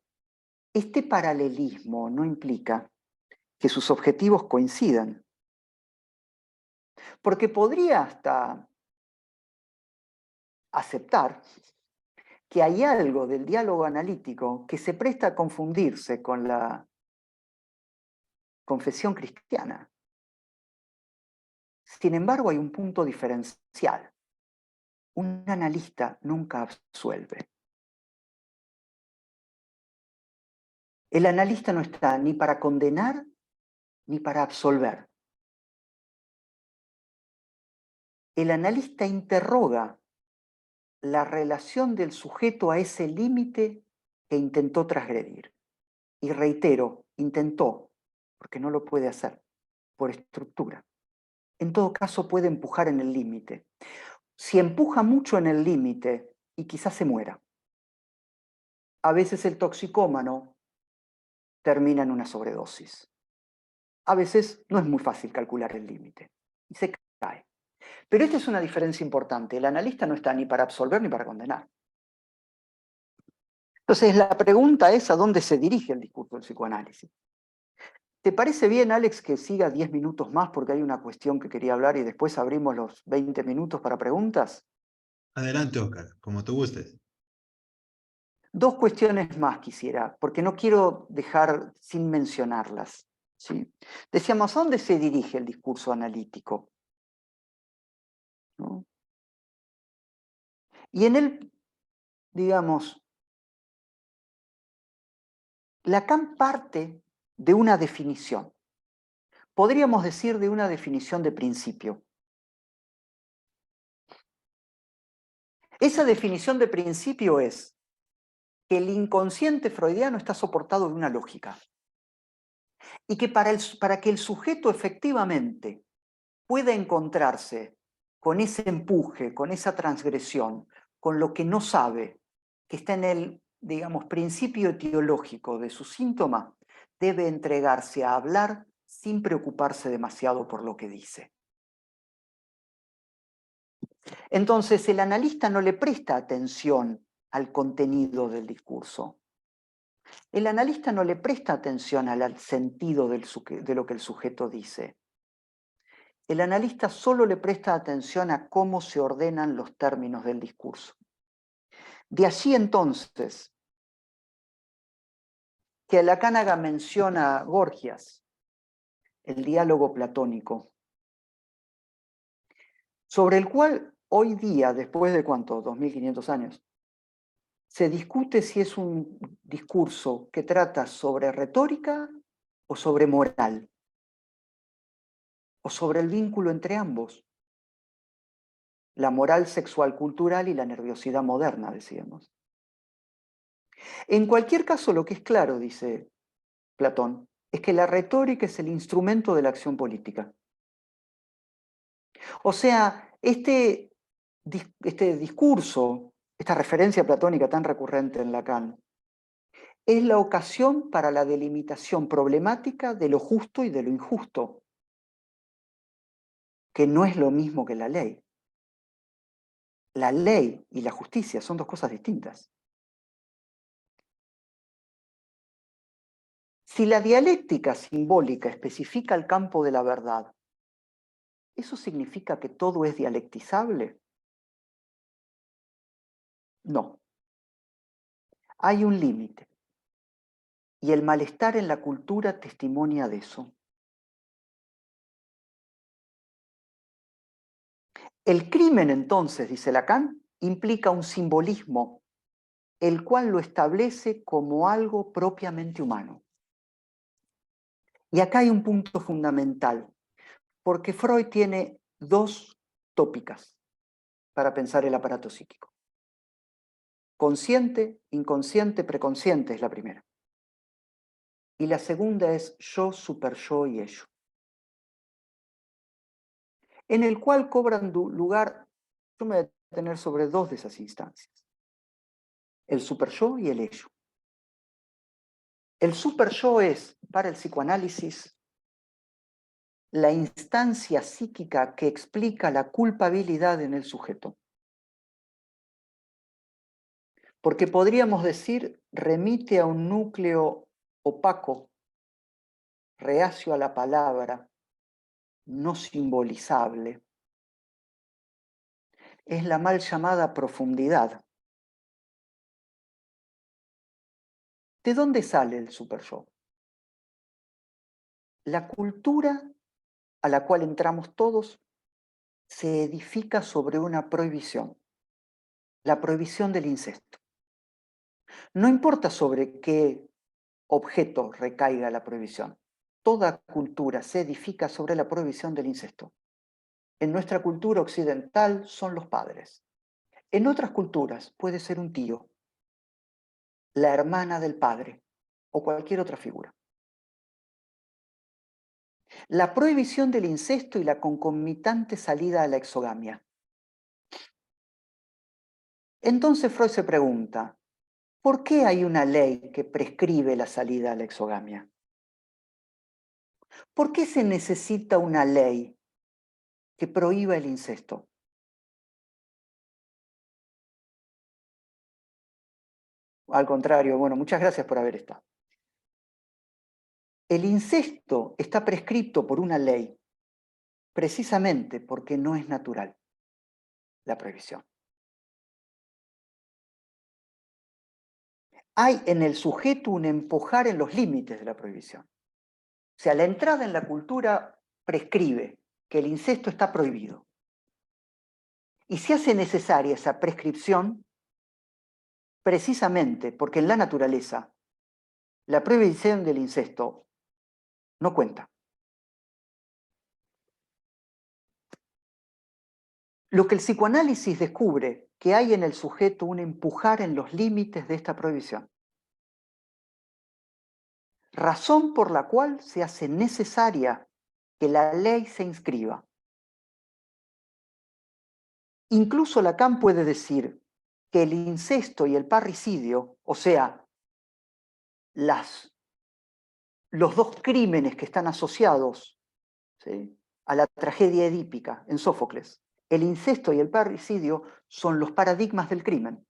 este paralelismo no implica que sus objetivos coincidan, porque podría hasta aceptar que hay algo del diálogo analítico que se presta a confundirse con la confesión cristiana. Sin embargo, hay un punto diferencial. Un analista nunca absuelve. El analista no está ni para condenar ni para absolver. El analista interroga la relación del sujeto a ese límite que intentó transgredir. Y reitero, intentó, porque no lo puede hacer, por estructura. En todo caso, puede empujar en el límite. Si empuja mucho en el límite, y quizás se muera. A veces el toxicómano termina en una sobredosis. A veces no es muy fácil calcular el límite y se cae. Pero esta es una diferencia importante. El analista no está ni para absolver ni para condenar. Entonces la pregunta es: ¿a dónde se dirige el discurso del psicoanálisis? ¿Te parece bien, Alex, que siga 10 minutos más porque hay una cuestión que quería hablar y después abrimos los 20 minutos para preguntas? Adelante, Oscar, como tú gustes. Dos cuestiones más quisiera, porque no quiero dejar sin mencionarlas, ¿sí? Decíamos, ¿a dónde se dirige el discurso analítico? ¿No? Y en él, digamos, Lacan parte de una definición. Podríamos decir de una definición de principio. Esa definición de principio es que el inconsciente freudiano está soportado de una lógica y que para que el sujeto efectivamente pueda encontrarse con ese empuje, con esa transgresión, con lo que no sabe, que está en el, digamos, principio etiológico de su síntoma, debe entregarse a hablar sin preocuparse demasiado por lo que dice. Entonces, el analista no le presta atención al contenido del discurso. El analista no le presta atención al sentido de lo que el sujeto dice. El analista solo le presta atención a cómo se ordenan los términos del discurso. De allí entonces que Lacan haga mención a Gorgias, el diálogo platónico, sobre el cual hoy día, después de ¿cuánto? 2500 años, se discute si es un discurso que trata sobre retórica o sobre moral, o sobre el vínculo entre ambos, la moral sexual cultural y la nerviosidad moderna, decíamos. En cualquier caso, lo que es claro, dice Platón, es que la retórica es el instrumento de la acción política. O sea, este discurso, esta referencia platónica tan recurrente en Lacan, es la ocasión para la delimitación problemática de lo justo y de lo injusto, que no es lo mismo que la ley. La ley y la justicia son dos cosas distintas. Si la dialéctica simbólica especifica el campo de la verdad, ¿eso significa que todo es dialectizable? No. Hay un límite. Y el malestar en la cultura testimonia de eso. El crimen, entonces, dice Lacan, implica un simbolismo, el cual lo establece como algo propiamente humano. Y acá hay un punto fundamental, porque Freud tiene dos tópicas para pensar el aparato psíquico. Consciente, inconsciente, preconsciente es la primera. Y la segunda es yo, superyo y ello, en el cual cobran lugar, yo me voy a detener sobre dos de esas instancias, el superyo y el ello. El superyo es, para el psicoanálisis, la instancia psíquica que explica la culpabilidad en el sujeto. Porque podríamos decir, remite a un núcleo opaco, reacio a la palabra, no simbolizable. Es la mal llamada profundidad. ¿De dónde sale el superyo? La cultura a la cual entramos todos se edifica sobre una prohibición, la prohibición del incesto. No importa sobre qué objeto recaiga la prohibición, toda cultura se edifica sobre la prohibición del incesto. En nuestra cultura occidental son los padres. En otras culturas puede ser un tío, la hermana del padre o cualquier otra figura. La prohibición del incesto y la concomitante salida a la exogamia. Entonces Freud se pregunta, ¿por qué hay una ley que prescribe la salida a la exogamia? ¿Por qué se necesita una ley que prohíba el incesto? Al contrario, bueno, muchas gracias por haber estado. El incesto está prescrito por una ley precisamente porque no es natural la prohibición. hay en el sujeto un empujar en los límites de la prohibición. O sea, la entrada en la cultura prescribe que el incesto está prohibido. Y se hace necesaria esa prescripción precisamente porque en la naturaleza la prohibición del incesto no cuenta. Lo que el psicoanálisis descubre que hay en el sujeto un empujar en los límites de esta prohibición. Razón por la cual se hace necesaria que la ley se inscriba. Incluso Lacan puede decir que el incesto y el parricidio, o sea, los dos crímenes que están asociados, ¿sí?, a la tragedia edípica en Sófocles, el incesto y el parricidio son los paradigmas del crimen.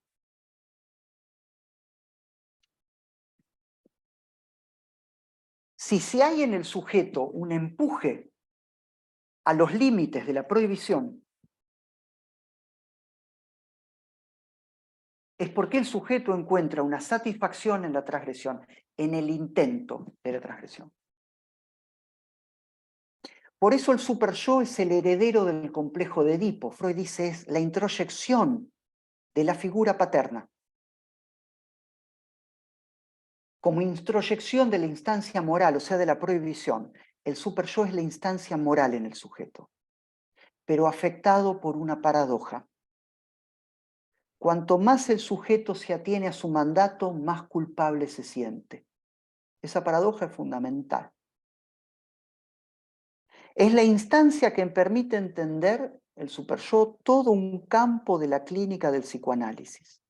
Si se hay en el sujeto un empuje a los límites de la prohibición, es porque el sujeto encuentra una satisfacción en la transgresión, en el intento de la transgresión. Por eso el superyo es el heredero del complejo de Edipo. Freud dice es la introyección de la figura paterna. Como introyección de la instancia moral, o sea, de la prohibición, el superyo es la instancia moral en el sujeto, pero afectado por una paradoja. Cuanto más el sujeto se atiene a su mandato, más culpable se siente. Esa paradoja es fundamental. Es la instancia que permite entender el superyo todo un campo de la clínica del psicoanálisis.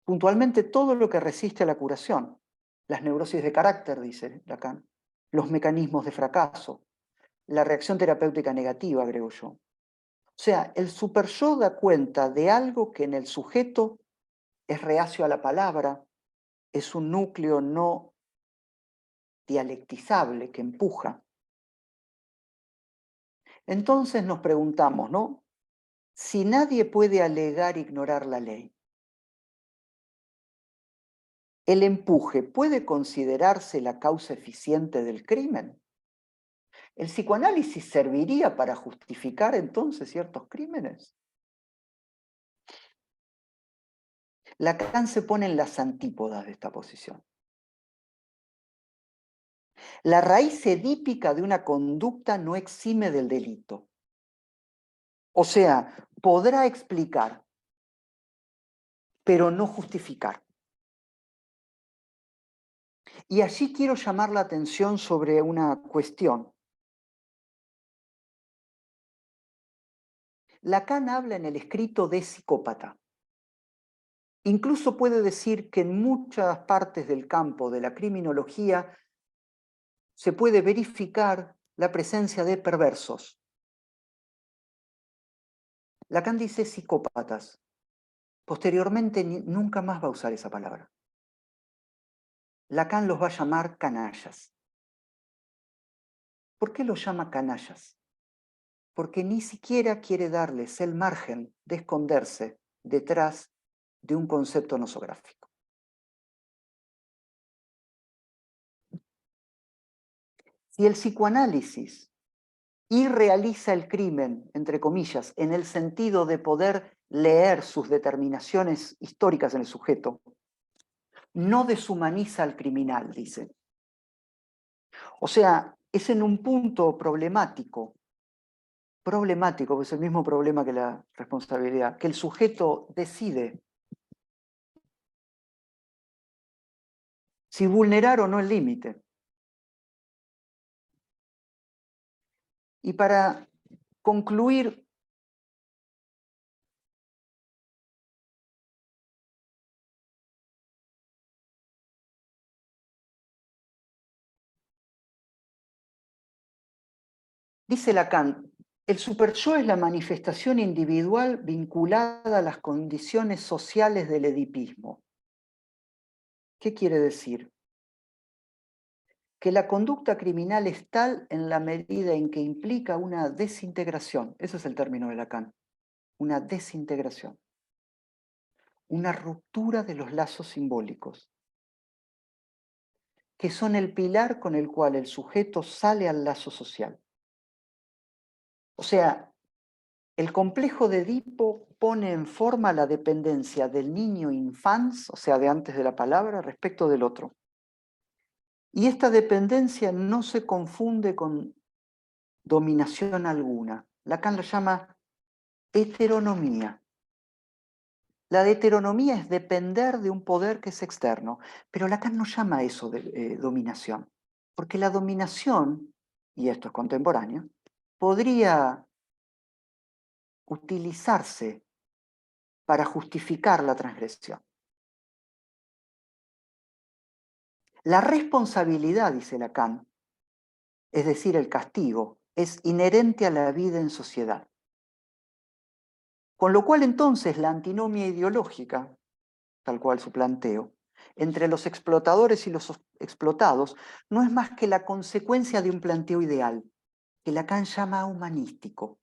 Puntualmente todo lo que resiste a la curación. Las neurosis de carácter, dice Lacan, los mecanismos de fracaso, la reacción terapéutica negativa, agrego yo. O sea, el superyo da cuenta de algo que en el sujeto es reacio a la palabra, es un núcleo no dialectizable que empuja. Entonces nos preguntamos, ¿no? Si nadie puede alegar ignorar la ley, ¿el empuje puede considerarse la causa eficiente del crimen? ¿El psicoanálisis serviría para justificar entonces ciertos crímenes? Lacan se pone en las antípodas de esta posición. La raíz edípica de una conducta no exime del delito. O sea, podrá explicar, pero no justificar. Y allí quiero llamar la atención sobre una cuestión. Lacan habla en el escrito de psicópata. Incluso puede decir que en muchas partes del campo de la criminología se puede verificar la presencia de perversos. Lacan dice psicópatas. Posteriormente nunca más va a usar esa palabra. Lacan los va a llamar canallas. ¿Por qué los llama canallas? Porque ni siquiera quiere darles el margen de esconderse detrás de un concepto nosográfico. Si el psicoanálisis irrealiza el crimen, entre comillas, en el sentido de poder leer sus determinaciones históricas en el sujeto, no deshumaniza al criminal, dice. O sea, es en un punto problemático, pues es el mismo problema que la responsabilidad, que el sujeto decide si vulnerar o no el límite. Y para concluir, dice Lacan, el superyo es la manifestación individual vinculada a las condiciones sociales del edipismo. ¿Qué quiere decir? Que la conducta criminal es tal en la medida en que implica una desintegración. Ese es el término de Lacan, una desintegración. una ruptura de los lazos simbólicos, que son el pilar con el cual el sujeto sale al lazo social. O sea, el complejo de Edipo pone en forma la dependencia del niño infans, o sea, de antes de la palabra, respecto del otro. Y esta dependencia no se confunde con dominación alguna. Lacan la llama heteronomía. La heteronomía es depender de un poder que es externo, pero Lacan no llama eso de dominación, porque la dominación, y esto es contemporáneo, podría utilizarse para justificar la transgresión. La responsabilidad, dice Lacan, es decir, el castigo, es inherente a la vida en sociedad. Con lo cual entonces la antinomia ideológica, tal cual su planteo, entre los explotadores y los explotados, no es más que la consecuencia de un planteo ideal, que Lacan llama humanístico.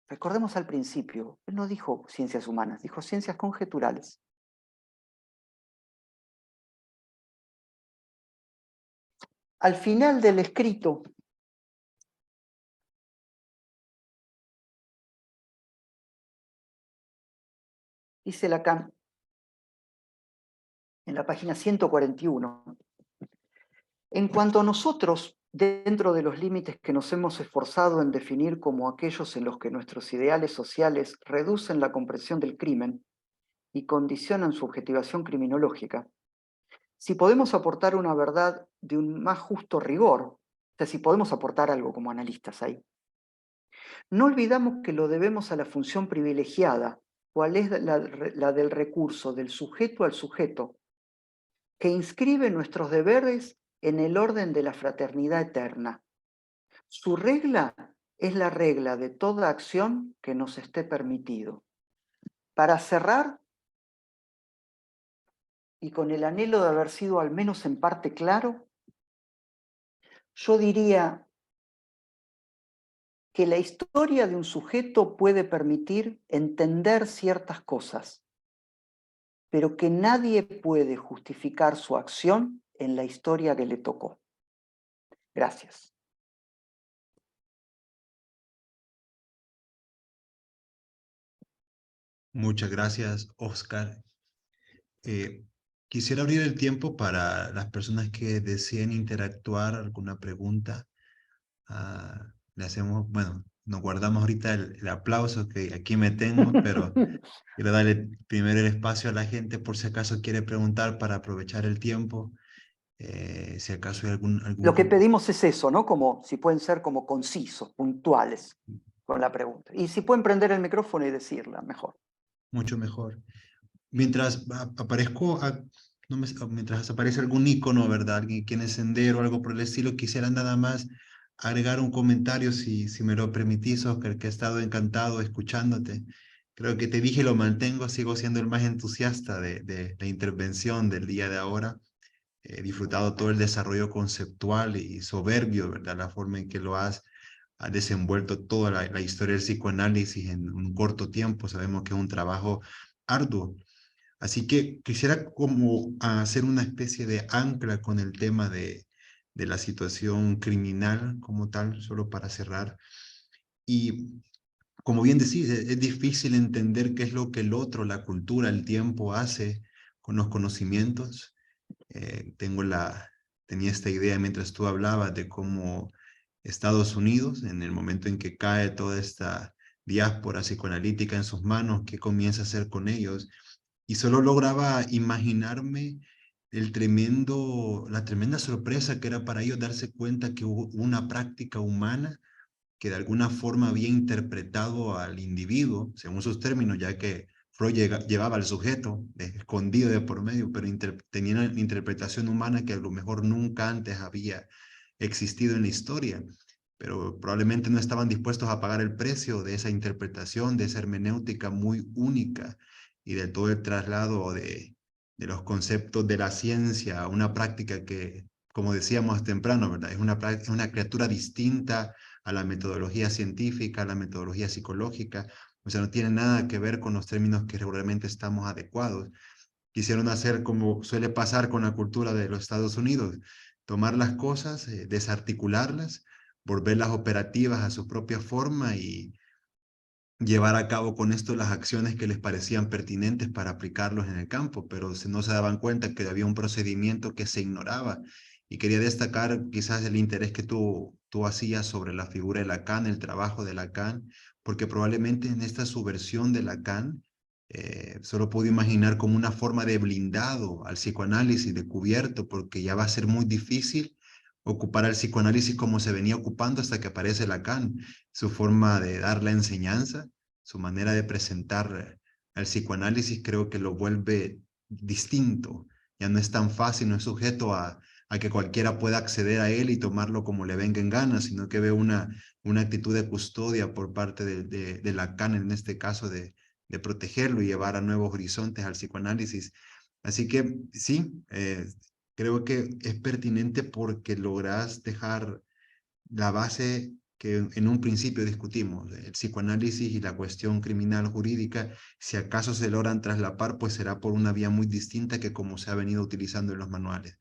Recordemos al principio, él no dijo ciencias humanas, dijo ciencias conjeturales. Al final del escrito, dice Lacan, en la página 141, en cuanto a nosotros, dentro de los límites que nos hemos esforzado en definir como aquellos en los que nuestros ideales sociales reducen la comprensión del crimen y condicionan su objetivación criminológica, si podemos aportar una verdad de un más justo rigor, o sea, si podemos aportar algo como analistas ahí, no olvidamos que lo debemos a la función privilegiada, cual es la del recurso del sujeto al sujeto, que inscribe nuestros deberes en el orden de la fraternidad eterna. Su regla es la regla de toda acción que nos esté permitido. Para cerrar, y con el anhelo de haber sido al menos en parte claro, yo diría que la historia de un sujeto puede permitir entender ciertas cosas, pero que nadie puede justificar su acción en la historia que le tocó. Gracias. Muchas gracias, Oscar. Quisiera abrir el tiempo para las personas que deseen interactuar, alguna pregunta. Le hacemos, bueno, nos guardamos ahorita el aplauso que aquí me tengo, pero quiero darle primero el espacio a la gente por si acaso quiere preguntar para aprovechar el tiempo. Si acaso hay algún Lo que pedimos es eso, ¿no? Como, si pueden ser como concisos, puntuales con la pregunta. Y si pueden prender el micrófono y decirla, mejor. mucho mejor. Mientras aparezco, no mientras aparece algún icono, ¿verdad? Alguien que quiere encender o algo por el estilo, quisiera nada más agregar un comentario, si me lo permitís, Oscar, que he estado encantado escuchándote. Creo que te dije, lo mantengo, sigo siendo el más entusiasta de la intervención del día de ahora. He disfrutado todo el desarrollo conceptual y soberbio, ¿verdad? La forma en que lo has desenvuelto toda la historia del psicoanálisis en un corto tiempo. Sabemos que es un trabajo arduo. Así que quisiera como hacer una especie de ancla con el tema de la situación criminal como tal, solo para cerrar. Y como bien decís, es difícil entender qué es lo que el otro, la cultura, el tiempo hace con los conocimientos. Tenía esta idea mientras tú hablabas de cómo Estados Unidos, en el momento en que cae toda esta diáspora psicoanalítica en sus manos, ¿qué comienza a hacer con ellos? Y solo lograba imaginarme la tremenda sorpresa que era para ellos darse cuenta que hubo una práctica humana que de alguna forma había interpretado al individuo, según sus términos, ya que Freud llevaba al sujeto escondido de por medio, pero tenía una interpretación humana que a lo mejor nunca antes había existido en la historia, pero probablemente no estaban dispuestos a pagar el precio de esa interpretación, de esa hermenéutica muy única y de todo el traslado de los conceptos de la ciencia a una práctica que, como decíamos temprano, ¿verdad? Es una criatura distinta a la metodología científica, a la metodología psicológica, O sea, no tiene nada que ver con los términos que regularmente estamos adecuados. Quisieron hacer como suele pasar con la cultura de los Estados Unidos, tomar las cosas, desarticularlas, volverlas operativas a su propia forma y llevar a cabo con esto las acciones que les parecían pertinentes para aplicarlos en el campo, pero no se daban cuenta que había un procedimiento que se ignoraba. Y quería destacar quizás el interés que tú hacías sobre la figura de Lacan, el trabajo de Lacan, porque probablemente en esta subversión de Lacan, solo puedo imaginar como una forma de blindado al psicoanálisis, de cubierto, porque ya va a ser muy difícil ocupar al psicoanálisis como se venía ocupando hasta que aparece Lacan, su forma de dar la enseñanza, su manera de presentar el psicoanálisis creo que lo vuelve distinto, ya no es tan fácil, no es sujeto a que cualquiera pueda acceder a él y tomarlo como le venga en gana, sino que ve una actitud de custodia por parte de Lacan, en este caso de protegerlo y llevar a nuevos horizontes al psicoanálisis. Así que sí, creo que es pertinente porque logras dejar la base que en un principio discutimos, el psicoanálisis y la cuestión criminal jurídica, si acaso se logran traslapar, pues será por una vía muy distinta que como se ha venido utilizando en los manuales.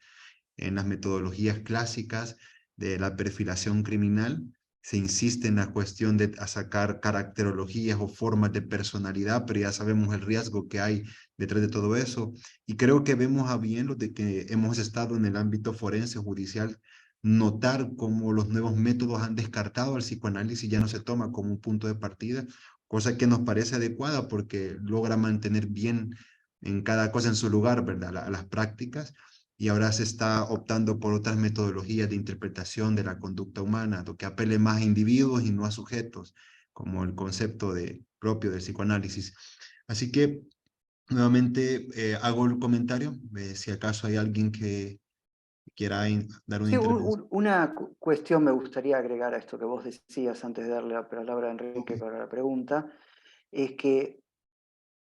En las metodologías clásicas de la perfilación criminal, se insiste en la cuestión de sacar caracterologías o formas de personalidad, pero ya sabemos el riesgo que hay detrás de todo eso. Y creo que vemos a bien los de que hemos estado en el ámbito forense judicial, notar cómo los nuevos métodos han descartado al psicoanálisis, ya no se toma como un punto de partida, cosa que nos parece adecuada porque logra mantener bien en cada cosa en su lugar, ¿verdad? Las prácticas y ahora se está optando por otras metodologías de interpretación de la conducta humana, lo que apele más a individuos y no a sujetos, como el concepto propio del psicoanálisis. Así que nuevamente hago el comentario, si acaso hay alguien que quiera dar una Sí, intervención. una cuestión me gustaría agregar a esto que vos decías antes de darle la palabra a Enrique para la pregunta, es que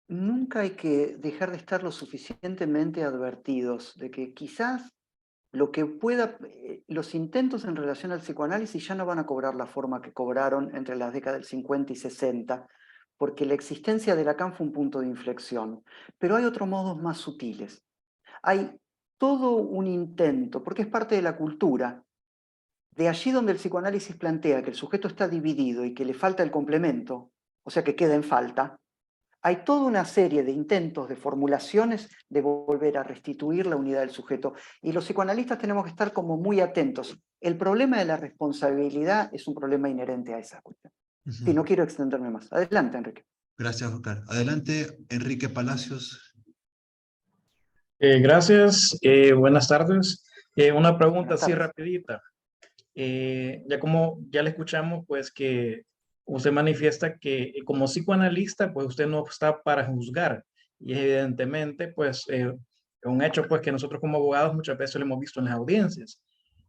nunca hay que dejar de estar lo suficientemente advertidos de que quizás lo que pueda, los intentos en relación al psicoanálisis ya no van a cobrar la forma que cobraron entre las décadas del 50 y 60, porque la existencia de Lacan fue un punto de inflexión. Pero hay otros modos más sutiles. Hay todo un intento, porque es parte de la cultura, de allí donde el psicoanálisis plantea que el sujeto está dividido y que le falta el complemento, o sea que queda en falta, hay toda una serie de intentos, de formulaciones de volver a restituir la unidad del sujeto. Y los psicoanalistas tenemos que estar como muy atentos. El problema de la responsabilidad es un problema inherente a esa cuestión. Sí, no quiero extenderme más. Adelante, Enrique. Gracias, Oscar. Adelante, Enrique Palacios. Gracias, buenas tardes. Una pregunta Buenas así tardes. rapidita. Ya como ya le escuchamos, pues que usted manifiesta que como psicoanalista, pues usted no está para juzgar. Y evidentemente, pues un hecho pues que nosotros como abogados muchas veces lo hemos visto en las audiencias.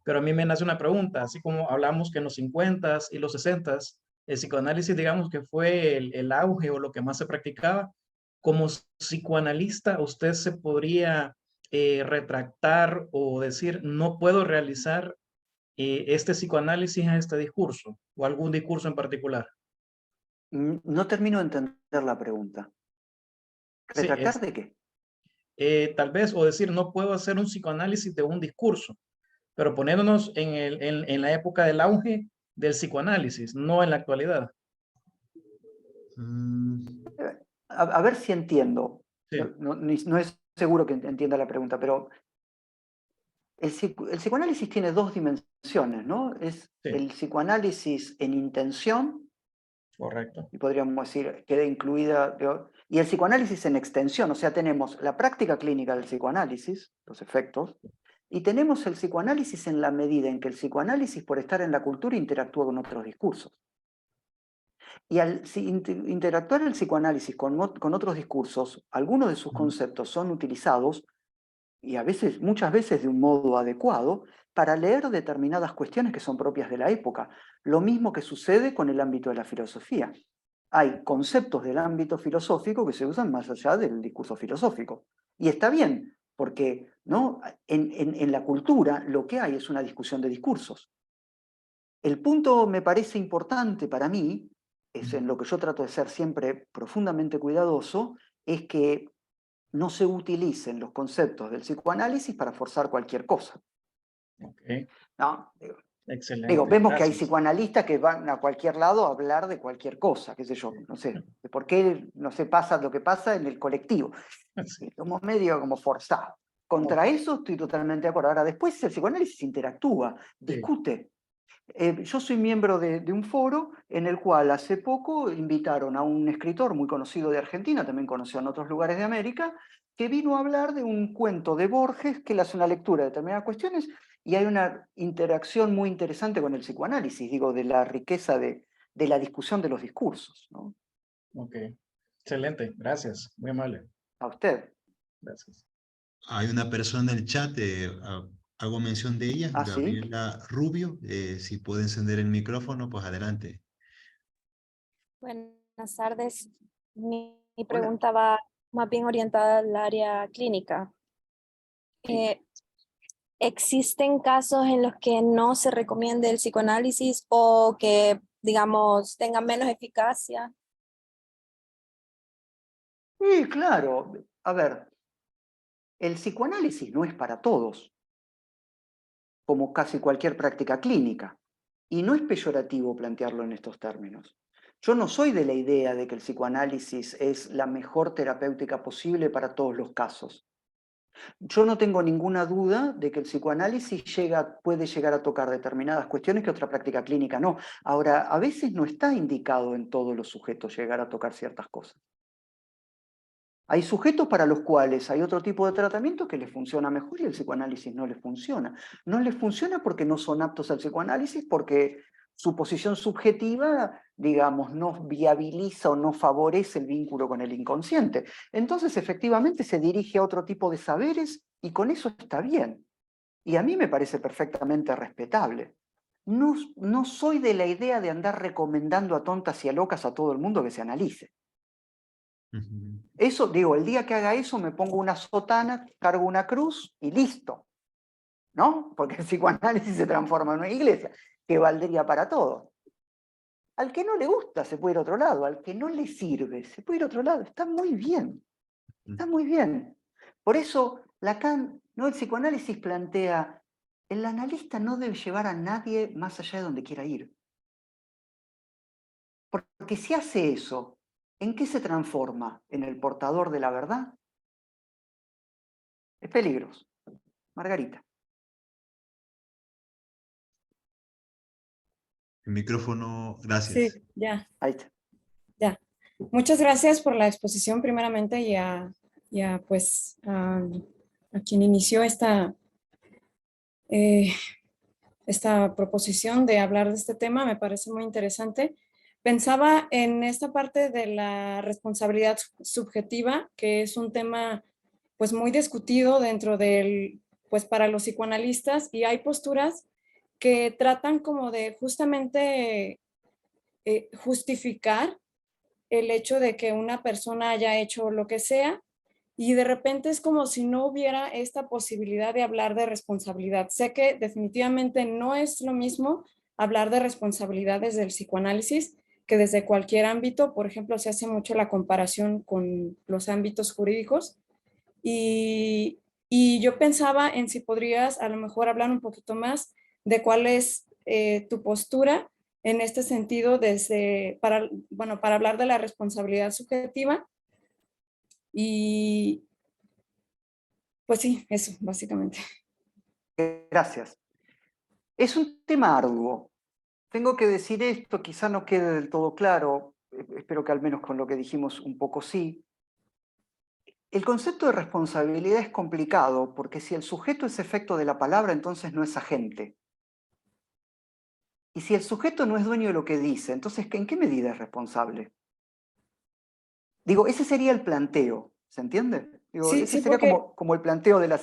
Pero a mí me nace una pregunta, así como hablamos que en los 50s y los 60s, el psicoanálisis digamos que fue el auge o lo que más se practicaba. Como psicoanalista, ¿usted se podría retractar o decir, no puedo realizar este psicoanálisis en este discurso o algún discurso en particular? No termino de entender la pregunta. Sí, ¿Retractar de qué? tal vez, o decir, no puedo hacer un psicoanálisis de un discurso, pero poniéndonos en la época del auge del psicoanálisis, no en la actualidad. A ver si entiendo. Sí, No es seguro que entienda la pregunta, pero el psicoanálisis tiene dos dimensiones, ¿no? Es sí, el psicoanálisis en intención, correcto. y podríamos decir, queda incluida, y el psicoanálisis en extensión, o sea, tenemos la práctica clínica del psicoanálisis, los efectos, y tenemos el psicoanálisis en la medida en que el psicoanálisis, por estar en la cultura, interactúa con otros discursos. Y al interactuar el psicoanálisis con otros discursos, algunos de sus conceptos son utilizados, y a veces, muchas veces de un modo adecuado, para leer determinadas cuestiones que son propias de la época. Lo mismo que sucede con el ámbito de la filosofía. Hay conceptos del ámbito filosófico que se usan más allá del discurso filosófico. Y está bien, porque ¿no? En la cultura lo que hay es una discusión de discursos. El punto me parece importante para mí es en lo que yo trato de ser siempre profundamente cuidadoso, es que no se utilicen los conceptos del psicoanálisis para forzar cualquier cosa. Ok, ¿No? excelente, Vemos que hay gracias. psicoanalistas que van a cualquier lado a hablar de cualquier cosa, qué sé yo, no sé, de por qué no se pasa lo que pasa en el colectivo. Sí, Como medio como forzado. Contra eso estoy totalmente de acuerdo. Ahora, después el psicoanálisis interactúa, discute. Yo soy miembro de un foro en el cual hace poco invitaron a un escritor muy conocido de Argentina, también conocido en otros lugares de América, que vino a hablar de un cuento de Borges que le hace una lectura de determinadas cuestiones y hay una interacción muy interesante con el psicoanálisis, digo, de la riqueza de la discusión de los discursos, ¿no? ok, excelente, gracias, muy amable, A usted. gracias. Hay una persona en el chat, hago mención de ella, ¿Ah, sí? Gabriela Rubio. Si puede encender el micrófono, pues adelante. Buenas tardes. Mi Hola. pregunta va más bien orientada al área clínica. Sí. ¿Existen casos en los que no se recomiende el psicoanálisis o que, digamos, tenga menos eficacia? Sí, claro. A ver, el psicoanálisis no es para todos, como casi cualquier práctica clínica. Y no es peyorativo plantearlo en estos términos. Yo no soy de la idea de que el psicoanálisis es la mejor terapéutica posible para todos los casos. Yo no tengo ninguna duda de que el psicoanálisis puede llegar a tocar determinadas cuestiones que otra práctica clínica no. Ahora, a veces no está indicado en todos los sujetos llegar a tocar ciertas cosas. Hay sujetos para los cuales hay otro tipo de tratamiento que les funciona mejor y el psicoanálisis no les funciona. No les funciona porque no son aptos al psicoanálisis, porque su posición subjetiva, digamos, no viabiliza o no favorece el vínculo con el inconsciente. Entonces, efectivamente, se dirige a otro tipo de saberes y con eso está bien. Y a mí me parece perfectamente respetable. No soy de la idea de andar recomendando a tontas y a locas a todo el mundo que se analice. Ujú. Eso, digo, el día que haga eso me pongo una sotana, cargo una cruz y listo, ¿no? Porque el psicoanálisis se transforma en una iglesia, que valdría para todo. Al que no le gusta se puede ir a otro lado, al que no le sirve se puede ir a otro lado, está muy bien, está muy bien. Por eso Lacan, ¿no? El psicoanálisis plantea, el analista no debe llevar a nadie más allá de donde quiera ir. Porque si hace eso, ¿en qué se transforma? ¿En el portador de la verdad? Es peligroso. Margarita. El micrófono, gracias. Sí, ya, Ahí está. ya. Muchas gracias por la exposición primeramente pues a quien inició eh, esta proposición de hablar de este tema, me parece muy interesante. Pensaba en esta parte de la responsabilidad subjetiva, que es un tema pues muy discutido pues para los psicoanalistas, y hay posturas que tratan como de justamente justificar el hecho de que una persona haya hecho lo que sea y de repente es como si no hubiera esta posibilidad de hablar de responsabilidad. Sé que definitivamente no es lo mismo hablar de responsabilidades del psicoanálisis que desde cualquier ámbito. Por ejemplo, se hace mucho la comparación con los ámbitos jurídicos y yo pensaba en si podrías a lo mejor hablar un poquito más de cuál es tu postura en este sentido para hablar de la responsabilidad subjetiva y pues sí, eso básicamente. Gracias. Es un tema arduo. Tengo que decir esto, quizá no quede del todo claro, espero que al menos con lo que dijimos un poco sí. El concepto de responsabilidad es complicado porque si el sujeto es efecto de la palabra, entonces no es agente. Y si el sujeto no es dueño de lo que dice, entonces ¿en qué medida es responsable? Digo, ese sería el planteo, ¿se entiende? Digo, Sí, ese sí, sería porque como el planteo de la...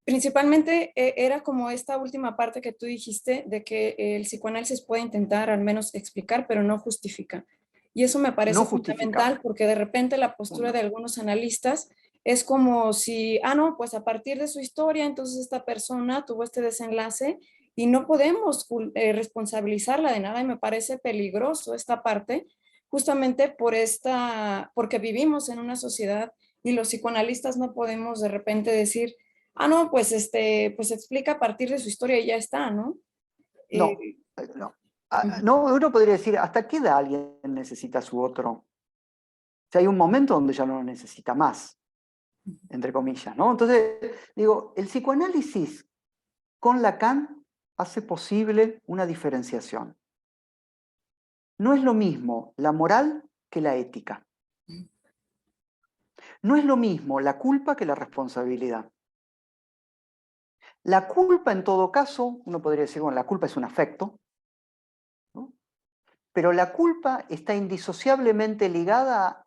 principalmente era como esta última parte que tú dijiste de que el psicoanálisis puede intentar al menos explicar, pero no justifica. Y eso me parece No justificar. fundamental porque de repente la postura de algunos analistas es como si, no, pues a partir de su historia, entonces esta persona tuvo este desenlace y no podemos responsabilizarla de nada y me parece peligroso esta parte justamente porque vivimos en una sociedad y los psicoanalistas no podemos de repente decir, ah, no, pues pues explica a partir de su historia y ya está, ¿no? No, no. No, uno podría decir, ¿hasta qué edad alguien necesita a su otro? O sea, hay un momento donde ya no lo necesita más, entre comillas, ¿no? Entonces, digo, el psicoanálisis con Lacan hace posible una diferenciación. No es lo mismo la moral que la ética. No es lo mismo la culpa que la responsabilidad. La culpa, en todo caso, uno podría decir, bueno, la culpa es un afecto, ¿no? Pero la culpa está indisociablemente ligada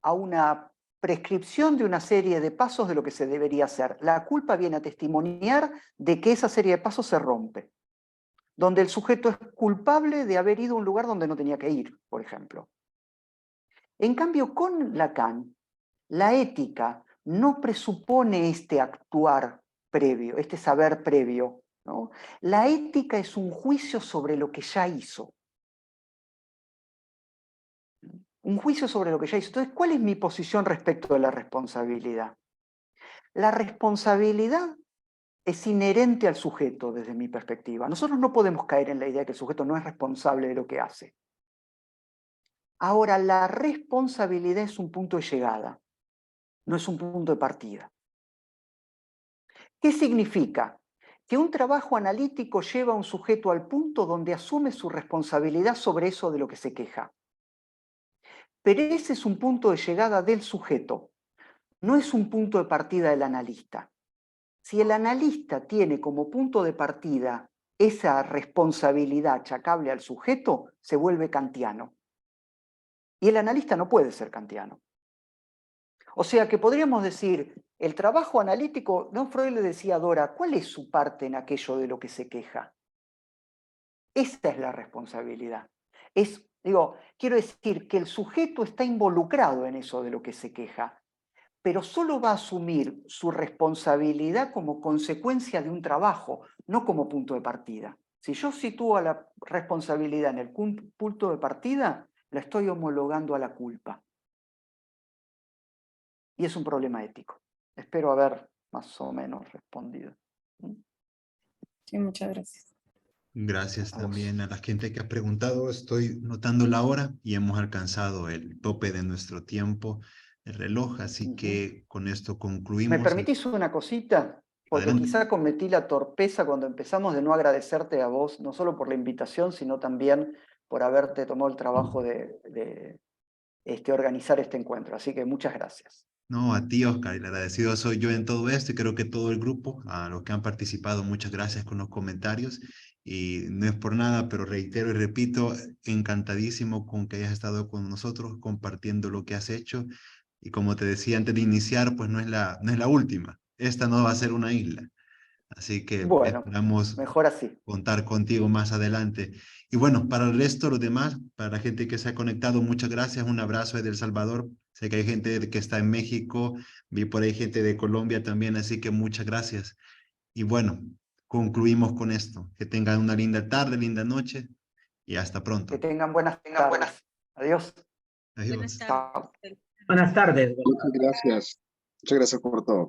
a una prescripción de una serie de pasos de lo que se debería hacer. La culpa viene a testimoniar de que esa serie de pasos se rompe, donde el sujeto es culpable de haber ido a un lugar donde no tenía que ir, por ejemplo. En cambio, con Lacan, la ética no presupone este actuar previo, este saber previo, ¿no? La ética es un juicio sobre lo que ya hizo. Un juicio sobre lo que ya hizo. Entonces, ¿cuál es mi posición respecto de la responsabilidad? La responsabilidad es inherente al sujeto desde mi perspectiva. Nosotros no podemos caer en la idea de que el sujeto no es responsable de lo que hace. Ahora, la responsabilidad es un punto de llegada, no es un punto de partida. ¿Qué significa? Que un trabajo analítico lleva a un sujeto al punto donde asume su responsabilidad sobre eso de lo que se queja. Pero ese es un punto de llegada del sujeto, no es un punto de partida del analista. Si el analista tiene como punto de partida esa responsabilidad achacable al sujeto, se vuelve kantiano. Y el analista no puede ser kantiano. O sea que podríamos decir, el trabajo analítico, ¿no? Freud le decía a Dora, ¿cuál es su parte en aquello de lo que se queja? Esa es la responsabilidad. Quiero decir que el sujeto está involucrado en eso de lo que se queja, pero solo va a asumir su responsabilidad como consecuencia de un trabajo, no como punto de partida. Si yo sitúo a la responsabilidad en el punto de partida, la estoy homologando a la culpa. Y es un problema ético. Espero haber más o menos respondido. Sí, muchas gracias. Gracias A vos. también a la gente que ha preguntado. Estoy notando la hora y hemos alcanzado el tope de nuestro tiempo, el reloj, así que con esto concluimos. ¿Me permitís una cosita? Porque Adelante. quizá cometí la torpeza cuando empezamos de no agradecerte a vos, no solo por la invitación, sino también por haberte tomado el trabajo de organizar este encuentro. Así que muchas gracias. No, a ti, Oscar, el agradecido soy yo en todo esto y creo que todo el grupo, a los que han participado, muchas gracias con los comentarios. Y no es por nada, pero reitero y repito, encantadísimo con que hayas estado con nosotros compartiendo lo que has hecho. Y como te decía antes de iniciar, pues no es la última. Esta no va a ser una isla. Así que Bueno, esperamos mejor así. contar contigo más adelante. Y bueno, para el resto, los demás, para la gente que se ha conectado, muchas gracias. Un abrazo desde El Salvador. Sé que hay gente que está en México, vi por ahí gente de Colombia también, así que muchas gracias. Y bueno, concluimos con esto. Que tengan una linda tarde, linda noche y hasta pronto. Que tengan buenas tardes. Adiós. Adiós. Chao. Buenas tardes. Muchas gracias. Muchas gracias por todo.